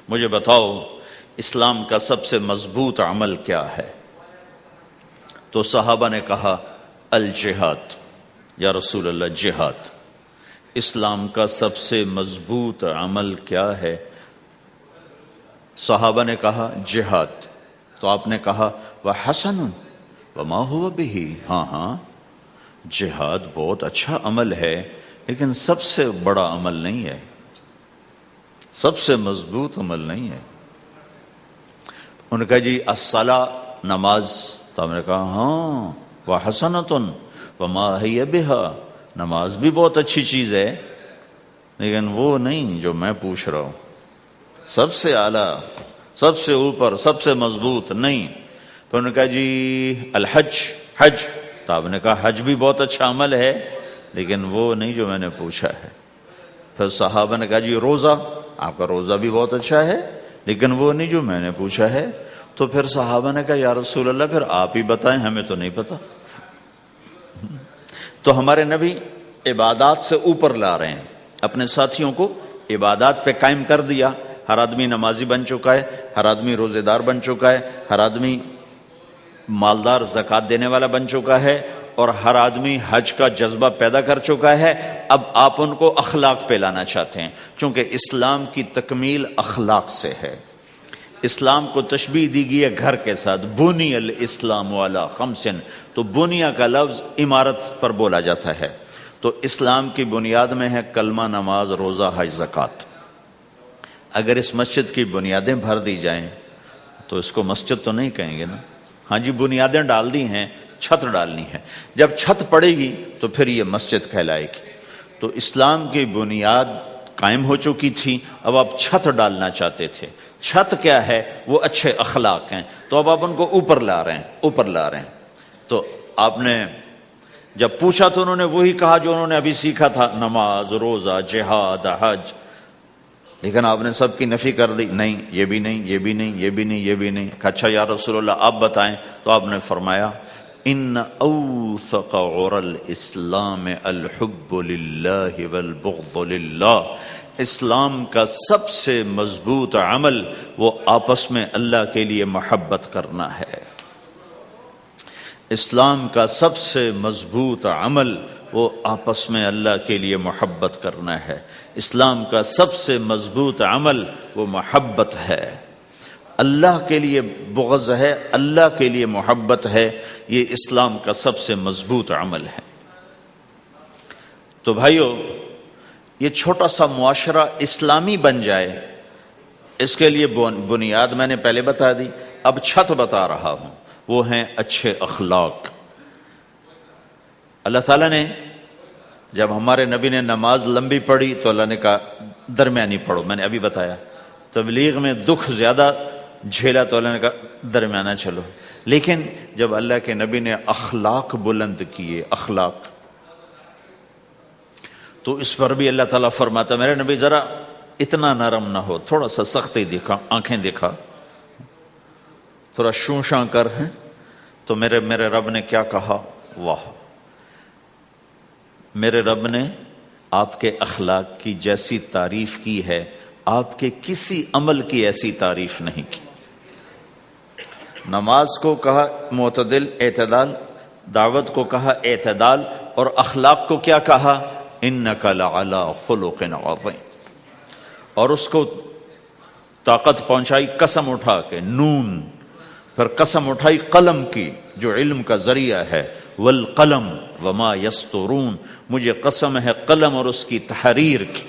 مجھے بتاؤ اسلام کا سب سے مضبوط عمل کیا ہے؟ تو صحابہ نے کہا الجہاد، یا رسول اللہ جہاد۔ اسلام کا سب سے مضبوط عمل کیا ہے؟ صحابہ نے کہا جہاد۔ تو آپ نے کہا وحسن وما هو به، ہاں جہاد بہت اچھا عمل ہے لیکن سب سے بڑا عمل نہیں ہے، سب سے مضبوط عمل نہیں ہے۔ انہوں نے کہا جی الصلاۃ، نماز۔ تو ہم نے کہا ہاں وحسنۃ وما هي بها، نماز بھی بہت اچھی چیز ہے لیکن وہ نہیں جو میں پوچھ رہا ہوں، سب سے اعلیٰ، سب سے اوپر، سب سے مضبوط نہیں۔ پھر انہوں نے کہا جی الحج، حج۔ تو آپ نے کہا حج بھی بہت اچھا عمل ہے لیکن وہ نہیں جو میں نے پوچھا ہے۔ پھر صحابہ نے کہا جی روزہ، آپ کا روزہ بھی بہت اچھا ہے لیکن وہ نہیں جو میں نے پوچھا ہے۔ تو پھر صحابہ نے کہا یا رسول اللہ پھر آپ ہی بتائیں، ہمیں تو نہیں پتا۔ تو ہمارے نبی عبادات سے اوپر لا رہے ہیں، اپنے ساتھیوں کو عبادات پہ قائم کر دیا۔ ہر آدمی نمازی بن چکا ہے، ہر آدمی روزے دار بن چکا ہے، ہر آدمی مالدار زکوٰۃ دینے والا بن چکا ہے، اور ہر آدمی حج کا جذبہ پیدا کر چکا ہے۔ اب آپ ان کو اخلاق پہ لانا چاہتے ہیں، چونکہ اسلام کی تکمیل اخلاق سے ہے۔ اسلام کو تشبیہ دی گئی ہے گھر کے ساتھ، بنی الاسلام علی خمس، تو بنیا کا لفظ عمارت پر بولا جاتا ہے۔ تو اسلام کی بنیاد میں ہے کلمہ، نماز، روزہ، حج، زکوٰۃ۔ اگر اس مسجد کی بنیادیں بھر دی جائیں تو اس کو مسجد تو نہیں کہیں گے نا، ہاں جی بنیادیں ڈال دی ہیں، چھت ڈالنی ہے، جب چھت پڑے گی تو پھر یہ مسجد کہلائے گی۔ تو اسلام کی بنیاد قائم ہو چکی تھی، اب آپ چھت ڈالنا چاہتے تھے۔ چھت کیا ہے؟ وہ اچھے اخلاق ہیں، تو اب آپ ان کو اوپر لا رہے ہیں، اوپر لا رہے ہیں۔ تو آپ نے جب پوچھا تو انہوں نے وہی کہا جو انہوں نے ابھی سیکھا تھا، نماز، روزہ، جہاد، حج، لیکن آپ نے سب کی نفی کر دی، نہیں یہ بھی نہیں، یہ بھی نہیں، یہ بھی نہیں، یہ بھی نہیں۔ اچھا یا رسول اللہ آپ بتائیں۔ تو آپ نے فرمایا ان اوثق عرى الاسلام الحب للہ والبغض للہ، اسلام کا سب سے مضبوط عمل وہ آپس میں اللہ کے لیے محبت کرنا ہے۔ اسلام کا سب سے مضبوط عمل وہ آپس میں اللہ کے لیے محبت کرنا ہے۔ اسلام کا سب سے مضبوط عمل وہ محبت ہے، اللہ کے لیے بغض ہے، اللہ کے لیے محبت ہے، یہ اسلام کا سب سے مضبوط عمل ہے۔ تو بھائیو یہ چھوٹا سا معاشرہ اسلامی بن جائے، اس کے لیے بنیاد میں نے پہلے بتا دی، اب چھت بتا رہا ہوں، وہ ہیں اچھے اخلاق۔ اللہ تعالیٰ نے جب ہمارے نبی نے نماز لمبی پڑھی تو اللہ نے کہا درمیانی پڑھو، میں نے ابھی بتایا۔ تبلیغ میں دکھ زیادہ جھیلا تو اللہ نے کہا درمیانہ چلو۔ لیکن جب اللہ کے نبی نے اخلاق بلند کیے، اخلاق، تو اس پر بھی اللہ تعالیٰ فرماتا میرے نبی ذرا اتنا نرم نہ ہو، تھوڑا سا سختی دکھا، آنکھیں دکھا، تھوڑا شوشاں کر ہیں۔ تو میرے رب نے کیا کہا؟ واہ، میرے رب نے آپ کے اخلاق کی جیسی تعریف کی ہے، آپ کے کسی عمل کی ایسی تعریف نہیں کی۔ نماز کو کہا معتدل، اعتدال، دعوت کو کہا اعتدال، اور اخلاق کو کیا کہا؟ انک لعلی خلق عظیم، اور اس کو طاقت پہنچائی قسم اٹھا کے نون، پھر قسم اٹھائی قلم کی جو علم کا ذریعہ ہے، والقلم وما یسطرون، مجھے قسم ہے قلم اور اس کی تحریر کی،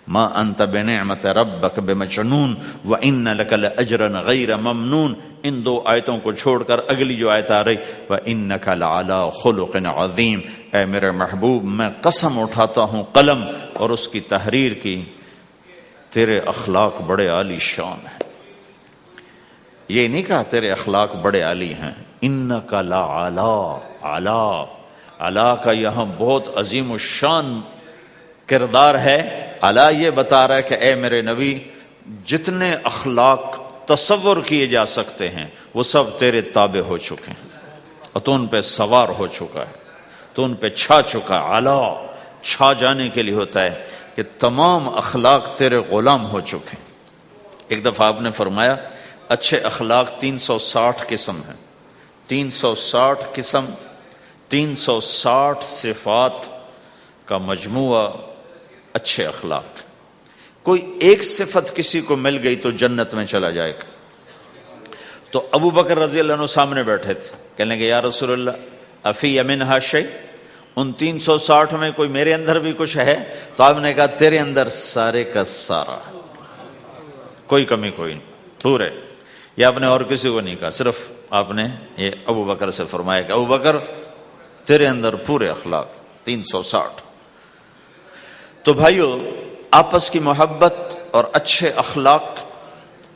ما انت بنعمت ربک بمجنون وان لک لاجرا غیر ممنون۔ ان دو آیتوں کو چھوڑ کر اگلی جو آیت آ رہی وانک لعلی خلق عظیم، اے میرے محبوب میں قسم اٹھاتا ہوں قلم اور اس کی تحریر کی، تیرے اخلاق بڑے عالی شان ہیں۔ یہ نہیں کہا تیرے اخلاق بڑے عالی ہیں، انک لعلی، علا، علا کا یہاں بہت عظیم الشان کردار ہے۔ علا یہ بتا رہا ہے کہ اے میرے نبی جتنے اخلاق تصور کیے جا سکتے ہیں وہ سب تیرے تابع ہو چکے ہیں، اور تو ان پہ سوار ہو چکا ہے، تو ان پہ چھا چکا ہے۔ علا چھا جانے کے لیے ہوتا ہے کہ تمام اخلاق تیرے غلام ہو چکے ہیں۔ ایک دفعہ آپ نے فرمایا اچھے اخلاق 360 قسم ہیں، 360 قسم، 360 صفات کا مجموعہ اچھے اخلاق۔ کوئی ایک صفت کسی کو مل گئی تو جنت میں چلا جائے گا۔ تو ابو بکر رضی اللہ عنہ سامنے بیٹھے تھے، کہنے لگے یا رسول اللہ افی منہا شیء، ان 360 میں کوئی میرے اندر بھی کچھ ہے؟ تو آپ نے کہا تیرے اندر سارے کا سارا، کوئی کمی کوئی نہیں، پورے۔ یہ آپ نے اور کسی کو نہیں کہا، صرف آپ نے یہ ابو بکر سے فرمایا کہ ابو بکر تیرے اندر پورے اخلاق 360۔ تو بھائیو، آپس کی محبت اور اچھے اخلاق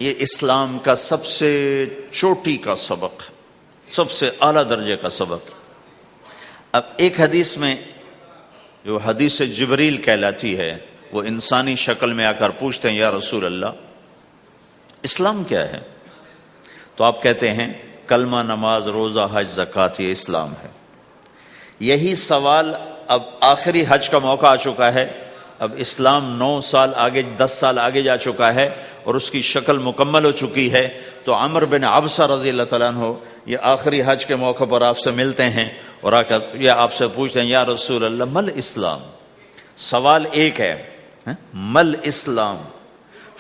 یہ اسلام کا سب سے چوٹی کا سبق ہے، سب سے اعلیٰ درجے کا سبق۔ اب ایک حدیث میں جو حدیث جبریل کہلاتی ہے، وہ انسانی شکل میں آ کر پوچھتے ہیں یا رسول اللہ اسلام کیا ہے؟ تو آپ کہتے ہیں کلمہ، نماز، روزہ، حج، زکوٰۃ، یہ اسلام ہے۔ یہی سوال اب آخری حج کا موقع آ چکا ہے، اب اسلام 9 سال آگے، 10 سال آگے جا چکا ہے اور اس کی شکل مکمل ہو چکی ہے۔ تو عمر بن عبسہ رضی اللہ تعالیٰ عنہ یہ آخری حج کے موقع پر آپ سے ملتے ہیں اور آ کر یہ آپ سے پوچھتے ہیں یا رسول اللہ مل اسلام؟ سوال ایک ہے، مل اسلام؟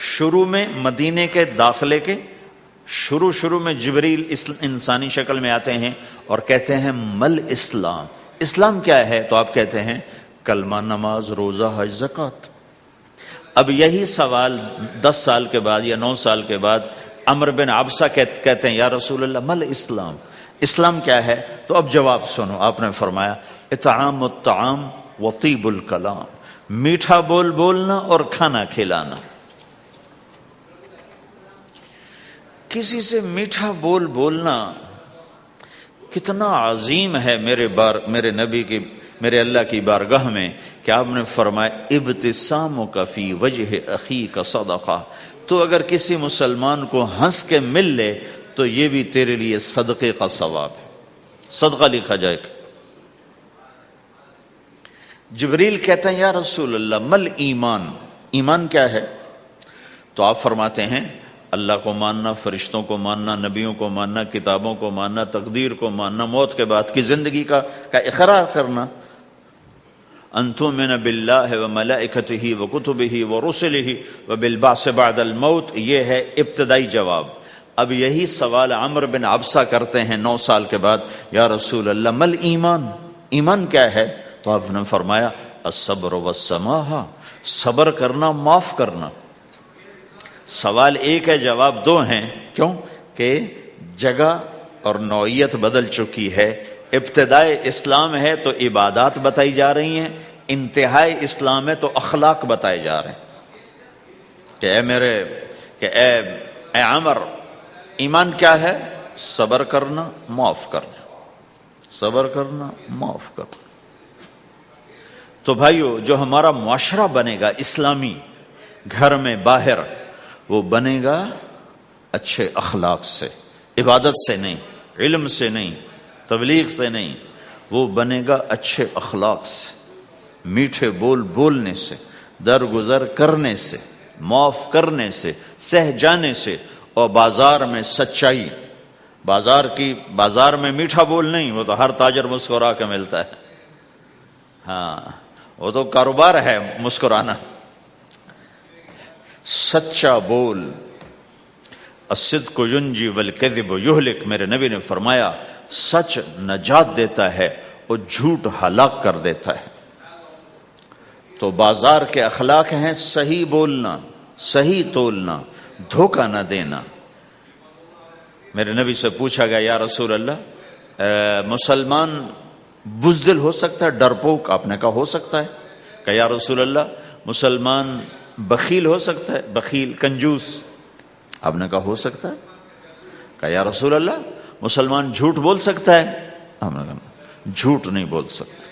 شروع میں مدینے کے داخلے کے شروع میں جبریل انسانی شکل میں آتے ہیں اور کہتے ہیں مل اسلام، اسلام کیا ہے؟ تو آپ کہتے ہیں کلمہ، نماز، روزہ، حج، زکوٰۃ۔ اب یہی سوال 10 سال کے بعد یا 9 سال کے بعد عمر بن عبسہ کہتے ہیں یا رسول اللہ مل اسلام، اسلام کیا ہے؟ تو اب جواب سنو، آپ نے فرمایا اطعام الطعام وطیب الکلام، میٹھا بول بولنا اور کھانا کھلانا۔ کسی سے میٹھا بول بولنا کتنا عظیم ہے میرے نبی کی، میرے اللہ کی بارگاہ میں، کہ آپ نے فرمایا ابتسامک فی وجہ اخیک صدقہ، تو اگر کسی مسلمان کو ہنس کے مل لے تو یہ بھی تیرے لیے صدقے کا ثواب ہے، صدقہ لکھا جائے گا۔ جبریل کہتے ہیں یا رسول اللہ مل ایمان، ایمان کیا ہے؟ تو آپ فرماتے ہیں اللہ کو ماننا، فرشتوں کو ماننا، نبیوں کو ماننا، کتابوں کو ماننا، تقدیر کو ماننا، موت کے بعد کی زندگی کا اقرار کرنا، ان تؤمن باللہ وملائکتہ وکتبہ ورسلہ وبالبعث بعد الموت، یہ ہے ابتدائی جواب۔ اب یہی سوال عمر بن عبسہ کرتے ہیں 9 سال کے بعد یا رسول اللہ مل ایمان، ایمان کیا ہے؟ تو آپ نے فرمایا الصبر والسماحہ، صبر کرنا، معاف کرنا۔ سوال ایک ہے، جواب 2 ہیں، کیوں کہ جگہ اور نوعیت بدل چکی ہے۔ ابتدائے اسلام ہے تو عبادات بتائی جا رہی ہیں، انتہائی اسلام ہے تو اخلاق بتائے جا رہے ہیں کہ اے عمر، ایمان کیا ہے؟ صبر کرنا، معاف کرنا، صبر کرنا، معاف کرنا۔ تو بھائیو جو ہمارا معاشرہ بنے گا اسلامی، گھر میں باہر، وہ بنے گا اچھے اخلاق سے، عبادت سے نہیں، علم سے نہیں، تبلیغ سے نہیں، وہ بنے گا اچھے اخلاق سے، میٹھے بول بولنے سے، درگزر کرنے سے، معاف کرنے سے، سہ جانے سے، اور بازار میں سچائی، بازار میں میٹھا بول نہیں، وہ تو ہر تاجر مسکرا کے ملتا ہے، ہاں وہ تو کاروبار ہے مسکرانا، سچا بول، الصدق ینجی والکذب یہلک، میرے نبی نے فرمایا سچ نجات دیتا ہے اور جھوٹ ہلاک کر دیتا ہے۔ تو بازار کے اخلاق ہیں صحیح بولنا، صحیح تولنا، دھوکہ نہ دینا۔ میرے نبی سے پوچھا گیا یا رسول اللہ مسلمان بزدل ہو سکتا ہے، ڈرپوک؟ آپ نے کہا ہو سکتا ہے۔ کہ یا رسول اللہ مسلمان بخیل ہو سکتا ہے، بخیل کنجوس؟ آپ نے کہا ہو سکتا ہے۔ کہ یا رسول اللہ مسلمان جھوٹ بول سکتا ہے؟ آپ نے کہا جھوٹ نہیں بول سکتا۔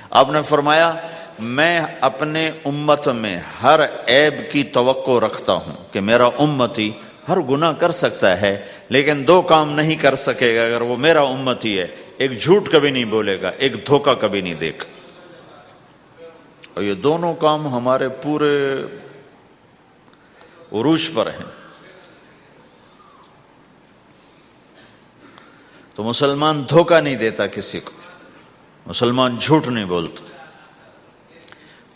آپ نے فرمایا میں اپنے امت میں ہر عیب کی توقع رکھتا ہوں کہ میرا امتی ہر گناہ کر سکتا ہے لیکن دو کام نہیں کر سکے گا اگر وہ میرا امتی ہے، ایک جھوٹ کبھی نہیں بولے گا، ایک دھوکہ کبھی نہیں دے گا۔ اور یہ دونوں کام ہمارے پورے عروج پر ہیں۔ تو مسلمان دھوکہ نہیں دیتا کسی کو، مسلمان جھوٹ نہیں بولتا۔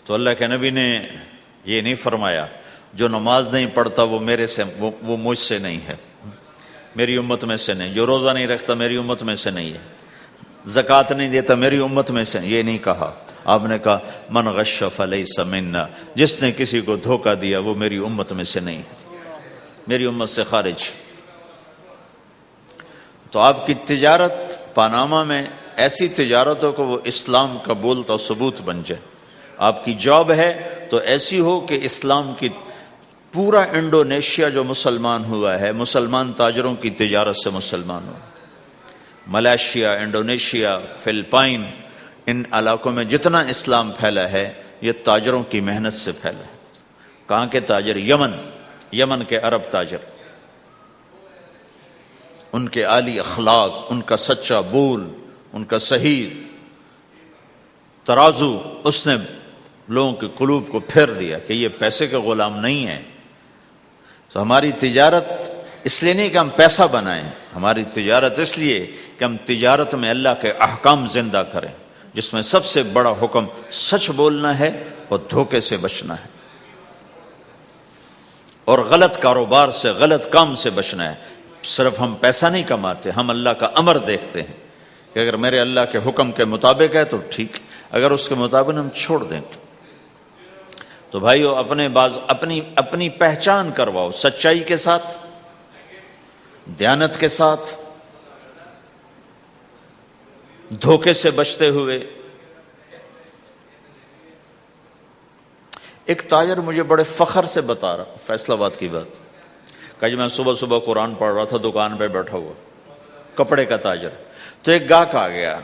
تو اللہ کے نبی نے یہ نہیں فرمایا جو نماز نہیں پڑھتا وہ میرے سے، وہ مجھ سے نہیں ہے، میری امت میں سے نہیں، جو روزہ نہیں رکھتا میری امت میں سے نہیں ہے، زکوٰۃ نہیں دیتا میری امت میں سے، یہ نہیں کہا۔ آپ نے کہا من غش فلیس منا، جس نے کسی کو دھوکہ دیا وہ میری امت میں سے نہیں ہے، میری امت سے خارج۔ تو آپ کی تجارت پاناما میں ایسی تجارت ہو کہ وہ اسلام کا بولتا ثبوت بن جائے، آپ کی جاب ہے تو ایسی ہو کہ اسلام کی پورا انڈونیشیا جو مسلمان ہوا ہے، مسلمان تاجروں کی تجارت سے مسلمان ہو، ملائیشیا، انڈونیشیا، فلپائن، ان علاقوں میں جتنا اسلام پھیلا ہے یہ تاجروں کی محنت سے پھیلا ہے۔ کہاں کے تاجر؟ یمن کے عرب تاجر، ان کے عالی اخلاق، ان کا سچا بول، ان کا صحیح ترازو، اس نے لوگوں کے قلوب کو پھیر دیا کہ یہ پیسے کے غلام نہیں ہیں۔ تو ہماری تجارت اس لیے نہیں کہ ہم پیسہ بنائیں، ہماری تجارت اس لیے کہ ہم تجارت میں اللہ کے احکام زندہ کریں، جس میں سب سے بڑا حکم سچ بولنا ہے اور دھوکے سے بچنا ہے، اور غلط کاروبار سے، غلط کام سے بچنا ہے۔ صرف ہم پیسہ نہیں کماتے، ہم اللہ کا امر دیکھتے ہیں کہ اگر میرے اللہ کے حکم کے مطابق ہے تو ٹھیک، اگر اس کے مطابق ہم چھوڑ دیں تو بھائیو اپنی پہچان کرواؤ سچائی کے ساتھ، دیانت کے ساتھ، دھوکے سے بچتے ہوئے۔ ایک تاجر مجھے بڑے فخر سے بتا رہا، فیصل آباد کی بات، کہ جب میں صبح صبح قرآن پڑھ رہا تھا دکان پہ بیٹھا ہوا، کپڑے کا تاجر، تو ایک گاہک آ گیا،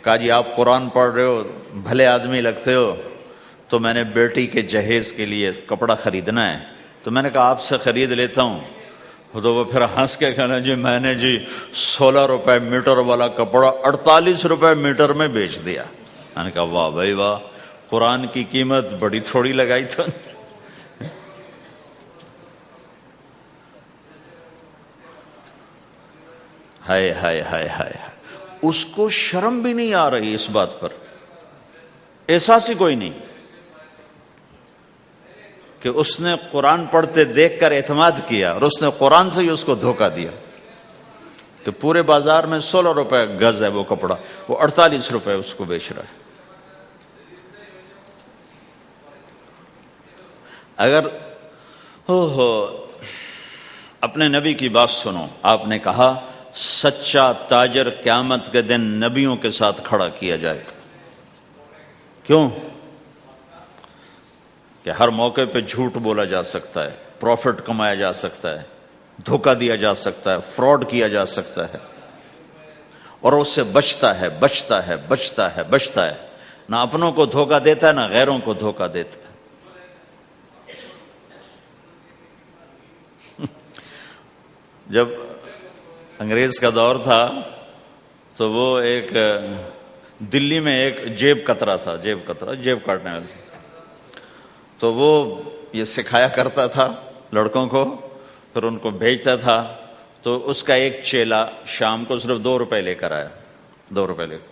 کہا جی آپ قرآن پڑھ رہے ہو، بھلے آدمی لگتے ہو، تو میں نے بیٹی کے جہیز کے لیے کپڑا خریدنا ہے، تو میں نے کہا آپ سے خرید لیتا ہوں۔ تو وہ پھر ہنس کے کہنا جی میں نے 16 روپے میٹر والا کپڑا 48 روپے میٹر میں بیچ دیا۔ میں نے کہا واہ بھائی واہ، قرآن کی قیمت بڑی تھوڑی لگائی تو۔ ہائے ہائے ہائے ہائے، اس کو شرم بھی نہیں آ رہی اس بات پر، احساس ہی کوئی نہیں کہ اس نے قرآن پڑھتے دیکھ کر اعتماد کیا، اور اس نے قرآن سے ہی اس کو دھوکہ دیا کہ پورے بازار میں 16 روپے گز ہے وہ کپڑا، وہ 48 روپے اس کو بیچ رہا ہے۔ اگر اپنے نبی کی بات سنو، آپ نے کہا سچا تاجر قیامت کے دن نبیوں کے ساتھ کھڑا کیا جائے گا۔ کیوں؟ کہ ہر موقع پہ جھوٹ بولا جا سکتا ہے، پروفٹ کمایا جا سکتا ہے، دھوکہ دیا جا سکتا ہے، فراڈ کیا جا سکتا ہے، اور اس سے بچتا ہے۔ نہ اپنوں کو دھوکہ دیتا ہے نہ غیروں کو دھوکہ دیتا ہے۔ جب انگریز کا دور تھا تو وہ ایک دلی میں ایک جیب کترا تھا، جیب کاٹنے والا، تو وہ یہ سکھایا کرتا تھا لڑکوں کو، پھر ان کو بھیجتا تھا۔ تو اس کا ایک چیلا شام کو صرف 2 روپے لے کر آیا، 2 روپے لے کر۔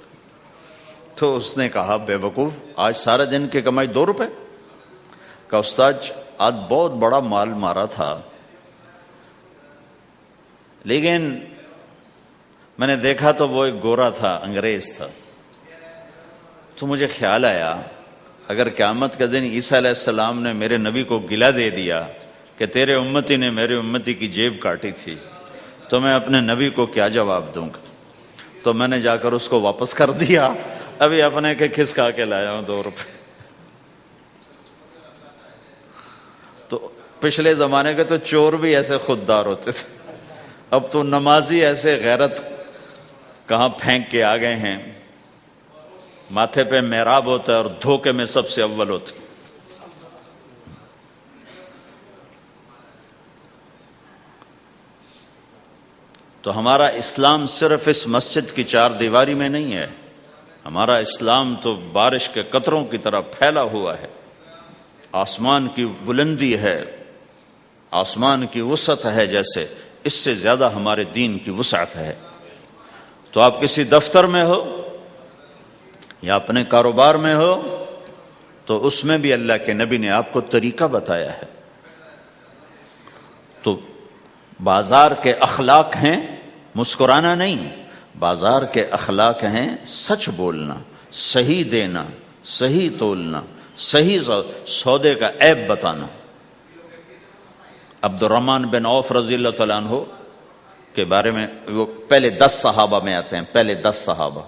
تو اس نے کہا بے وقوف، آج سارے دن کی کمائی 2 روپے؟ کہا استاد آج بہت بڑا مال مارا تھا، لیکن میں نے دیکھا تو وہ ایک گورا تھا، انگریز تھا، تو مجھے خیال آیا اگر قیامت کا دن عیسیٰ علیہ السلام نے میرے نبی کو گلہ دے دیا کہ تیرے امتی نے میرے امتی کی جیب کاٹی تھی، تو میں اپنے نبی کو کیا جواب دوں گا؟ تو میں نے جا کر اس کو واپس کر دیا، ابھی اپنے کے کھسکا کے لایا ہوں 2 روپے۔ تو پچھلے زمانے کے تو چور بھی ایسے خوددار ہوتے تھے، اب تو نمازی ایسے غیرت کہاں پھینک کے آ گئے ہیں، ماتھے پہ محراب ہوتا ہے اور دھوکے میں سب سے اول ہوتے۔ تو ہمارا اسلام صرف اس مسجد کی 4 دیواری میں نہیں ہے، ہمارا اسلام تو بارش کے قطروں کی طرح پھیلا ہوا ہے، آسمان کی بلندی ہے، آسمان کی وسعت ہے، جیسے اس سے زیادہ ہمارے دین کی وسعت ہے۔ تو آپ کسی دفتر میں ہو یا اپنے کاروبار میں ہو تو اس میں بھی اللہ کے نبی نے آپ کو طریقہ بتایا ہے۔ تو بازار کے اخلاق ہیں مسکرانا نہیں، بازار کے اخلاق ہیں سچ بولنا، صحیح دینا، صحیح تولنا، صحیح سودے کا عیب بتانا۔ عبد الرحمن بن عوف رضی اللہ تعالیٰ عنہ کے بارے میں، وہ پہلے 10 صحابہ میں آتے ہیں، پہلے 10 صحابہ۔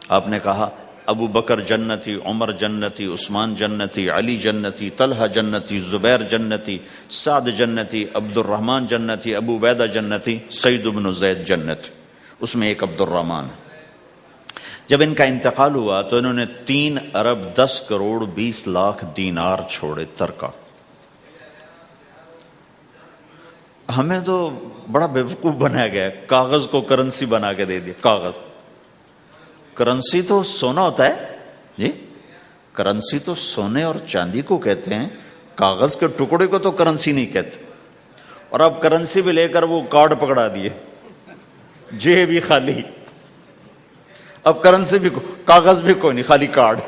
آپ نے کہا ابو بکر جنتی، عمر جنتی، عثمان جنتی، علی جنتی، طلحہ جنتی، زبیر جنتی، سعد جنتی، عبد الرحمن جنتی، ابو عبیدہ جنتی، سعید بن زید جنتی، اس میں ایک عبد الرحمن۔ جب ان کا انتقال ہوا تو انہوں نے 3 ارب 10 کروڑ 20 لاکھ دینار چھوڑے ترکہ۔ ہمیں تو بڑا بیوقوف بنایا گیا ہے، کاغذ کو کرنسی بنا کے دے دیا۔ کاغذ، کرنسی تو سونا ہوتا ہے جی، کرنسی تو سونے اور چاندی کو کہتے ہیں، کاغذ کے ٹکڑے کو تو کرنسی نہیں کہتے۔ اور اب کرنسی بھی لے کر وہ کارڈ پکڑا دیے، جیب بھی خالی، اب کرنسی بھی کاغذ بھی کوئی نہیں، خالی کارڈ۔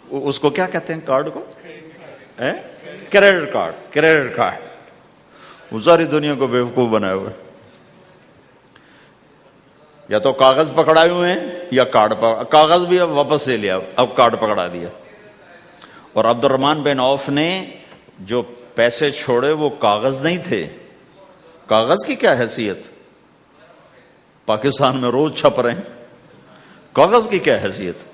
اس کو کیا کہتے ہیں کارڈ کو؟ Credit card, credit card. وہ ساری دنیا کو بیوقوف بنائے ہوئے، یا تو کاغذ پکڑائے ہوئے ہیں یا کارڈ کاغذ بھی اب واپس لے لیا، اب کارڈ پکڑا دیا۔ اور عبد الرحمن بن عوف نے جو پیسے چھوڑے وہ کاغذ نہیں تھے۔ کاغذ کی کیا حیثیت، پاکستان میں روز چھپ رہے ہیں، کاغذ کی کیا حیثیت؟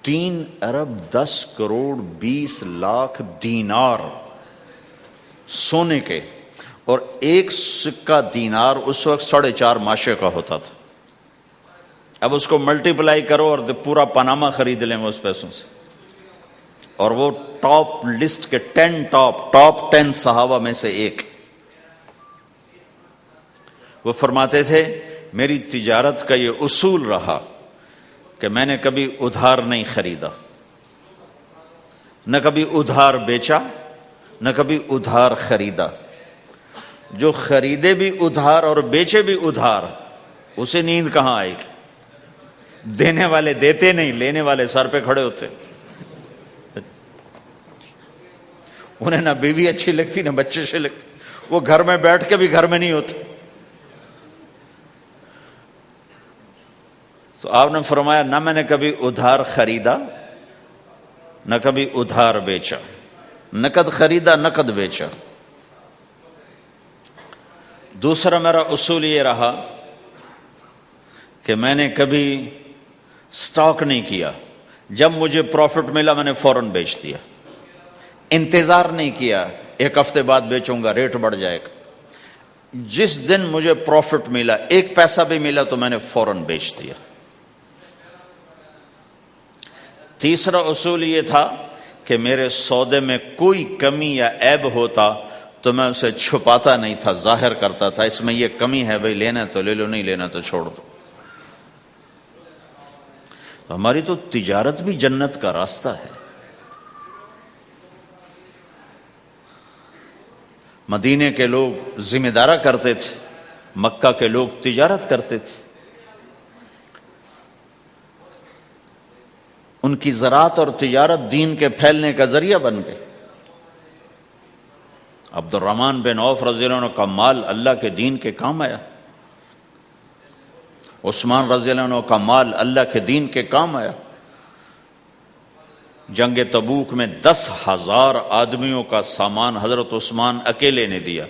3 ارب 10 کروڑ 20 لاکھ دینار سونے کے، اور ایک سکہ دینار اس وقت 4.5 ماشے کا ہوتا تھا۔ اب اس کو ملٹیپلائی کرو اور پورا پاناما خرید لیں اس پیسوں سے۔ اور وہ ٹاپ لسٹ کے 10 10 صحابہ میں سے ایک۔ وہ فرماتے تھے میری تجارت کا یہ اصول رہا کہ میں نے کبھی ادھار نہیں خریدا، نہ کبھی ادھار بیچا، نہ کبھی ادھار خریدا۔ جو خریدے بھی ادھار اور بیچے بھی ادھار، اسے نیند کہاں آئے گی؟ دینے والے دیتے نہیں، لینے والے سر پہ کھڑے ہوتے۔ انہیں نہ بیوی اچھی لگتی نہ بچے اچھے لگتے، وہ گھر میں بیٹھ کے بھی گھر میں نہیں ہوتے۔ تو آپ نے فرمایا نہ میں نے کبھی ادھار خریدا نہ کبھی ادھار بیچا، نقد خریدا نقد بیچا۔ دوسرا میرا اصول یہ رہا کہ میں نے کبھی سٹاک نہیں کیا، جب مجھے پروفٹ ملا میں نے فوراً بیچ دیا، انتظار نہیں کیا 1 ہفتے بعد بیچوں گا ریٹ بڑھ جائے گا۔ جس دن مجھے پروفٹ ملا 1 پیسہ بھی ملا تو میں نے فوراً بیچ دیا۔ تیسرا اصول یہ تھا کہ میرے سودے میں کوئی کمی یا عیب ہوتا تو میں اسے چھپاتا نہیں تھا، ظاہر کرتا تھا، اس میں یہ کمی ہے بھائی، لینا تو لے لو، نہیں لینا تو چھوڑ دو۔ تو ہماری تو تجارت بھی جنت کا راستہ ہے۔ مدینے کے لوگ ذمہ دارا کرتے تھے، مکہ کے لوگ تجارت کرتے تھے، ان کی زراعت اور تجارت دین کے پھیلنے کا ذریعہ بن گئے۔ عبد الرحمن بن عوف رضی اللہ عنہ کا مال اللہ کے دین کے کام آیا، عثمان رضی اللہ عنہ کا مال اللہ کے دین کے کام آیا۔ جنگ تبوک میں 10,000 آدمیوں کا سامان حضرت عثمان اکیلے نے دیا۔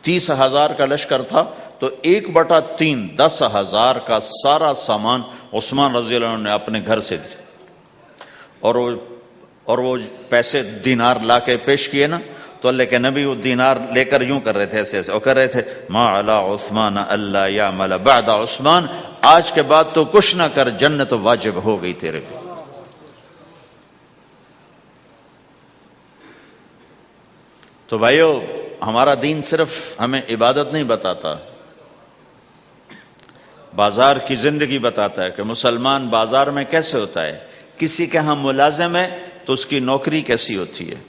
30,000 کا لشکر تھا تو 1/3 10,000 کا سارا سامان عثمان رضی اللہ عنہ نے اپنے گھر سے دیا، اور وہ پیسے دینار لا کے پیش کیے نا، تو اللہ کے نبی وہ دینار لے کر یوں کر رہے تھے، ایسے ایسے، اور کر رہے تھے ما علی عثمان اللہ یعمل بعد عثمان، آج کے بعد تو کچھ نہ کر، جنت واجب ہو گئی تیرے پہ۔ تو بھائیو، ہمارا دین صرف ہمیں عبادت نہیں بتاتا، بازار کی زندگی بتاتا ہے کہ مسلمان بازار میں کیسے ہوتا ہے۔ کسی کے ہاں ملازم ہے تو اس کی نوکری کیسی ہوتی ہے،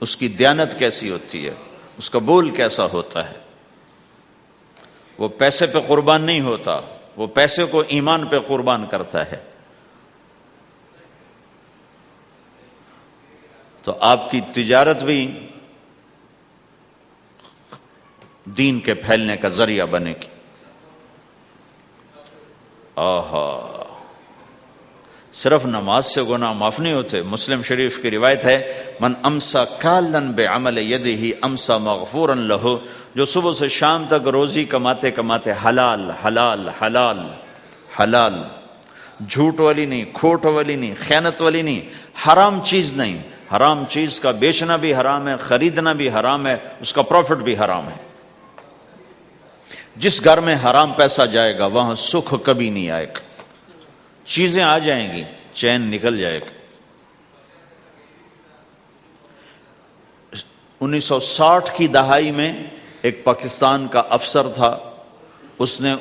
اس کی دیانت کیسی ہوتی ہے، اس کا بول کیسا ہوتا ہے۔ وہ پیسے پہ قربان نہیں ہوتا، وہ پیسے کو ایمان پہ قربان کرتا ہے۔ تو آپ کی تجارت بھی دین کے پھیلنے کا ذریعہ بنے گی۔ صرف نماز سے گناہ معاف نہیں ہوتے۔ مسلم شریف کی روایت ہے، من امسا کالن بعمل یدہ امسا مغفورا لہ، جو صبح سے شام تک روزی کماتے کماتے حلال حلال حلال حلال، جھوٹ والی نہیں، کھوٹ والی نہیں، خیانت والی نہیں، حرام چیز نہیں، حرام چیز کا بیچنا بھی حرام ہے، خریدنا بھی حرام ہے، اس کا پروفٹ بھی حرام ہے۔ جس گھر میں حرام پیسہ جائے گا وہاں سکھ کبھی نہیں آئے گا، چیزیں آ جائیں گی، چین نکل جائے گا۔ 1960 کی دہائی میں ایک پاکستان کا افسر تھا، اس نے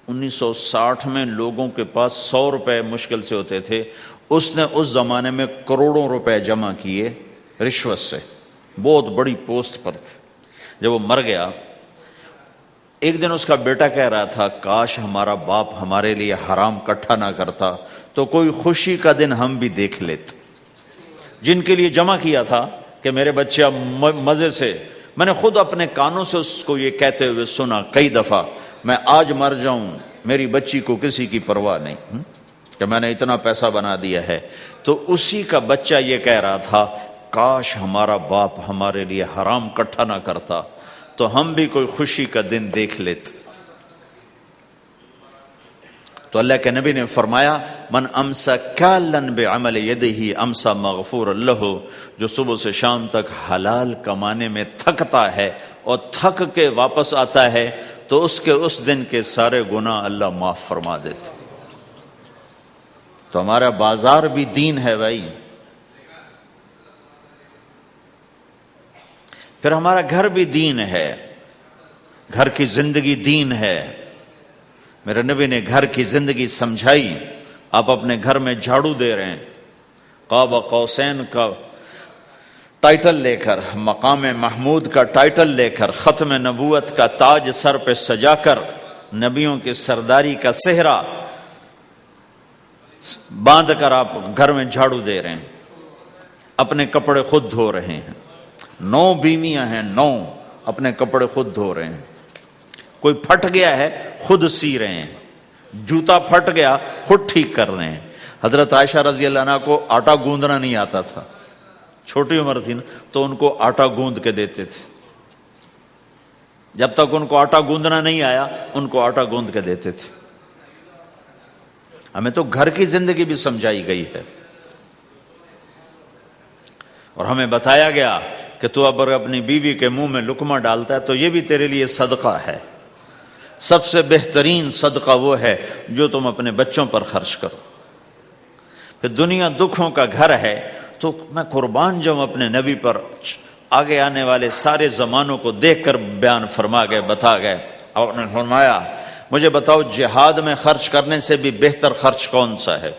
1960 میں لوگوں کے پاس 100 روپے مشکل سے ہوتے تھے، اس نے اس زمانے میں کروڑوں روپے جمع کیے رشوت سے، بہت بڑی پوسٹ پر تھے۔ جب وہ مر گیا، ایک دن اس کا بیٹا کہہ رہا تھا کاش ہمارا باپ ہمارے لیے حرام کٹھا نہ کرتا تو کوئی خوشی کا دن ہم بھی دیکھ لیتے۔ جن کے لیے جمع کیا تھا کہ میرے بچے مزے سے، میں نے خود اپنے کانوں سے اس کو یہ کہتے ہوئے سنا کئی دفعہ، میں آج مر جاؤں میری بچی کو کسی کی پرواہ نہیں کہ میں نے اتنا پیسہ بنا دیا ہے۔ تو اسی کا بچہ یہ کہہ رہا تھا کاش ہمارا باپ ہمارے لیے حرام کٹھا نہ کرتا تو ہم بھی کوئی خوشی کا دن دیکھ لیتے۔ تو اللہ کے نبی نے فرمایا من امسا کالن بعمل یدہ امسا مغفور لہ، جو صبح سے شام تک حلال کمانے میں تھکتا ہے اور تھک کے واپس آتا ہے تو اس کے اس دن کے سارے گناہ اللہ معاف فرما دیتے۔ تو ہمارا بازار بھی دین ہے بھائی، پھر ہمارا گھر بھی دین ہے، گھر کی زندگی دین ہے۔ میرے نبی نے گھر کی زندگی سمجھائی۔ آپ اپنے گھر میں جھاڑو دے رہے ہیں، قاب قوسین کا ٹائٹل لے کر، مقام محمود کا ٹائٹل لے کر، ختم نبوت کا تاج سر پہ سجا کر، نبیوں کی سرداری کا صحرا باندھ کر آپ گھر میں جھاڑو دے رہے ہیں، اپنے کپڑے خود دھو رہے ہیں، 9 بیویاں ہیں، 9 اپنے کپڑے خود دھو رہے ہیں، کوئی پھٹ گیا ہے خود سی رہے ہیں، جوتا پھٹ گیا خود ٹھیک کر رہے ہیں۔ حضرت عائشہ رضی اللہ عنہا کو آٹا گوندنا نہیں آتا تھا، چھوٹی عمر تھی نا، تو ان کو آٹا گوند کے دیتے تھے، جب تک ان کو آٹا گوندنا نہیں آیا ان کو آٹا گوند کے دیتے تھے۔ ہمیں تو گھر کی زندگی بھی سمجھائی گئی ہے، اور ہمیں بتایا گیا کہ تو اگر اپنی بیوی کے منہ میں لقمہ ڈالتا ہے تو یہ بھی تیرے لیے صدقہ ہے۔ سب سے بہترین صدقہ وہ ہے جو تم اپنے بچوں پر خرچ کرو۔ پھر دنیا دکھوں کا گھر ہے، تو میں قربان جاؤں اپنے نبی پر، آگے آنے والے سارے زمانوں کو دیکھ کر بیان فرما گئے، بتا گئے۔ اور نے فرمایا مجھے بتاؤ جہاد میں خرچ کرنے سے بھی بہتر خرچ کون سا ہے؟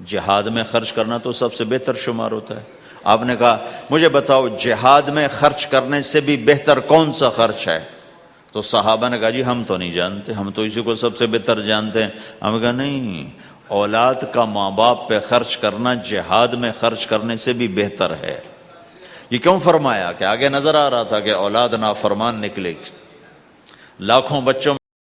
جہاد میں خرچ کرنا تو سب سے بہتر شمار ہوتا ہے۔ آپ نے کہا مجھے بتاؤ جہاد میں خرچ کرنے سے بھی بہتر کون سا خرچ ہے؟ تو صحابہ نے کہا جی ہم تو نہیں جانتے، ہم تو اسی کو سب سے بہتر جانتے ہیں۔ ہم نے کہا نہیں، اولاد کا ماں باپ پہ خرچ کرنا جہاد میں خرچ کرنے سے بھی بہتر ہے۔ یہ کیوں فرمایا؟ کہ آگے نظر آ رہا تھا کہ اولاد نافرمان نکلے گی، لاکھوں بچوں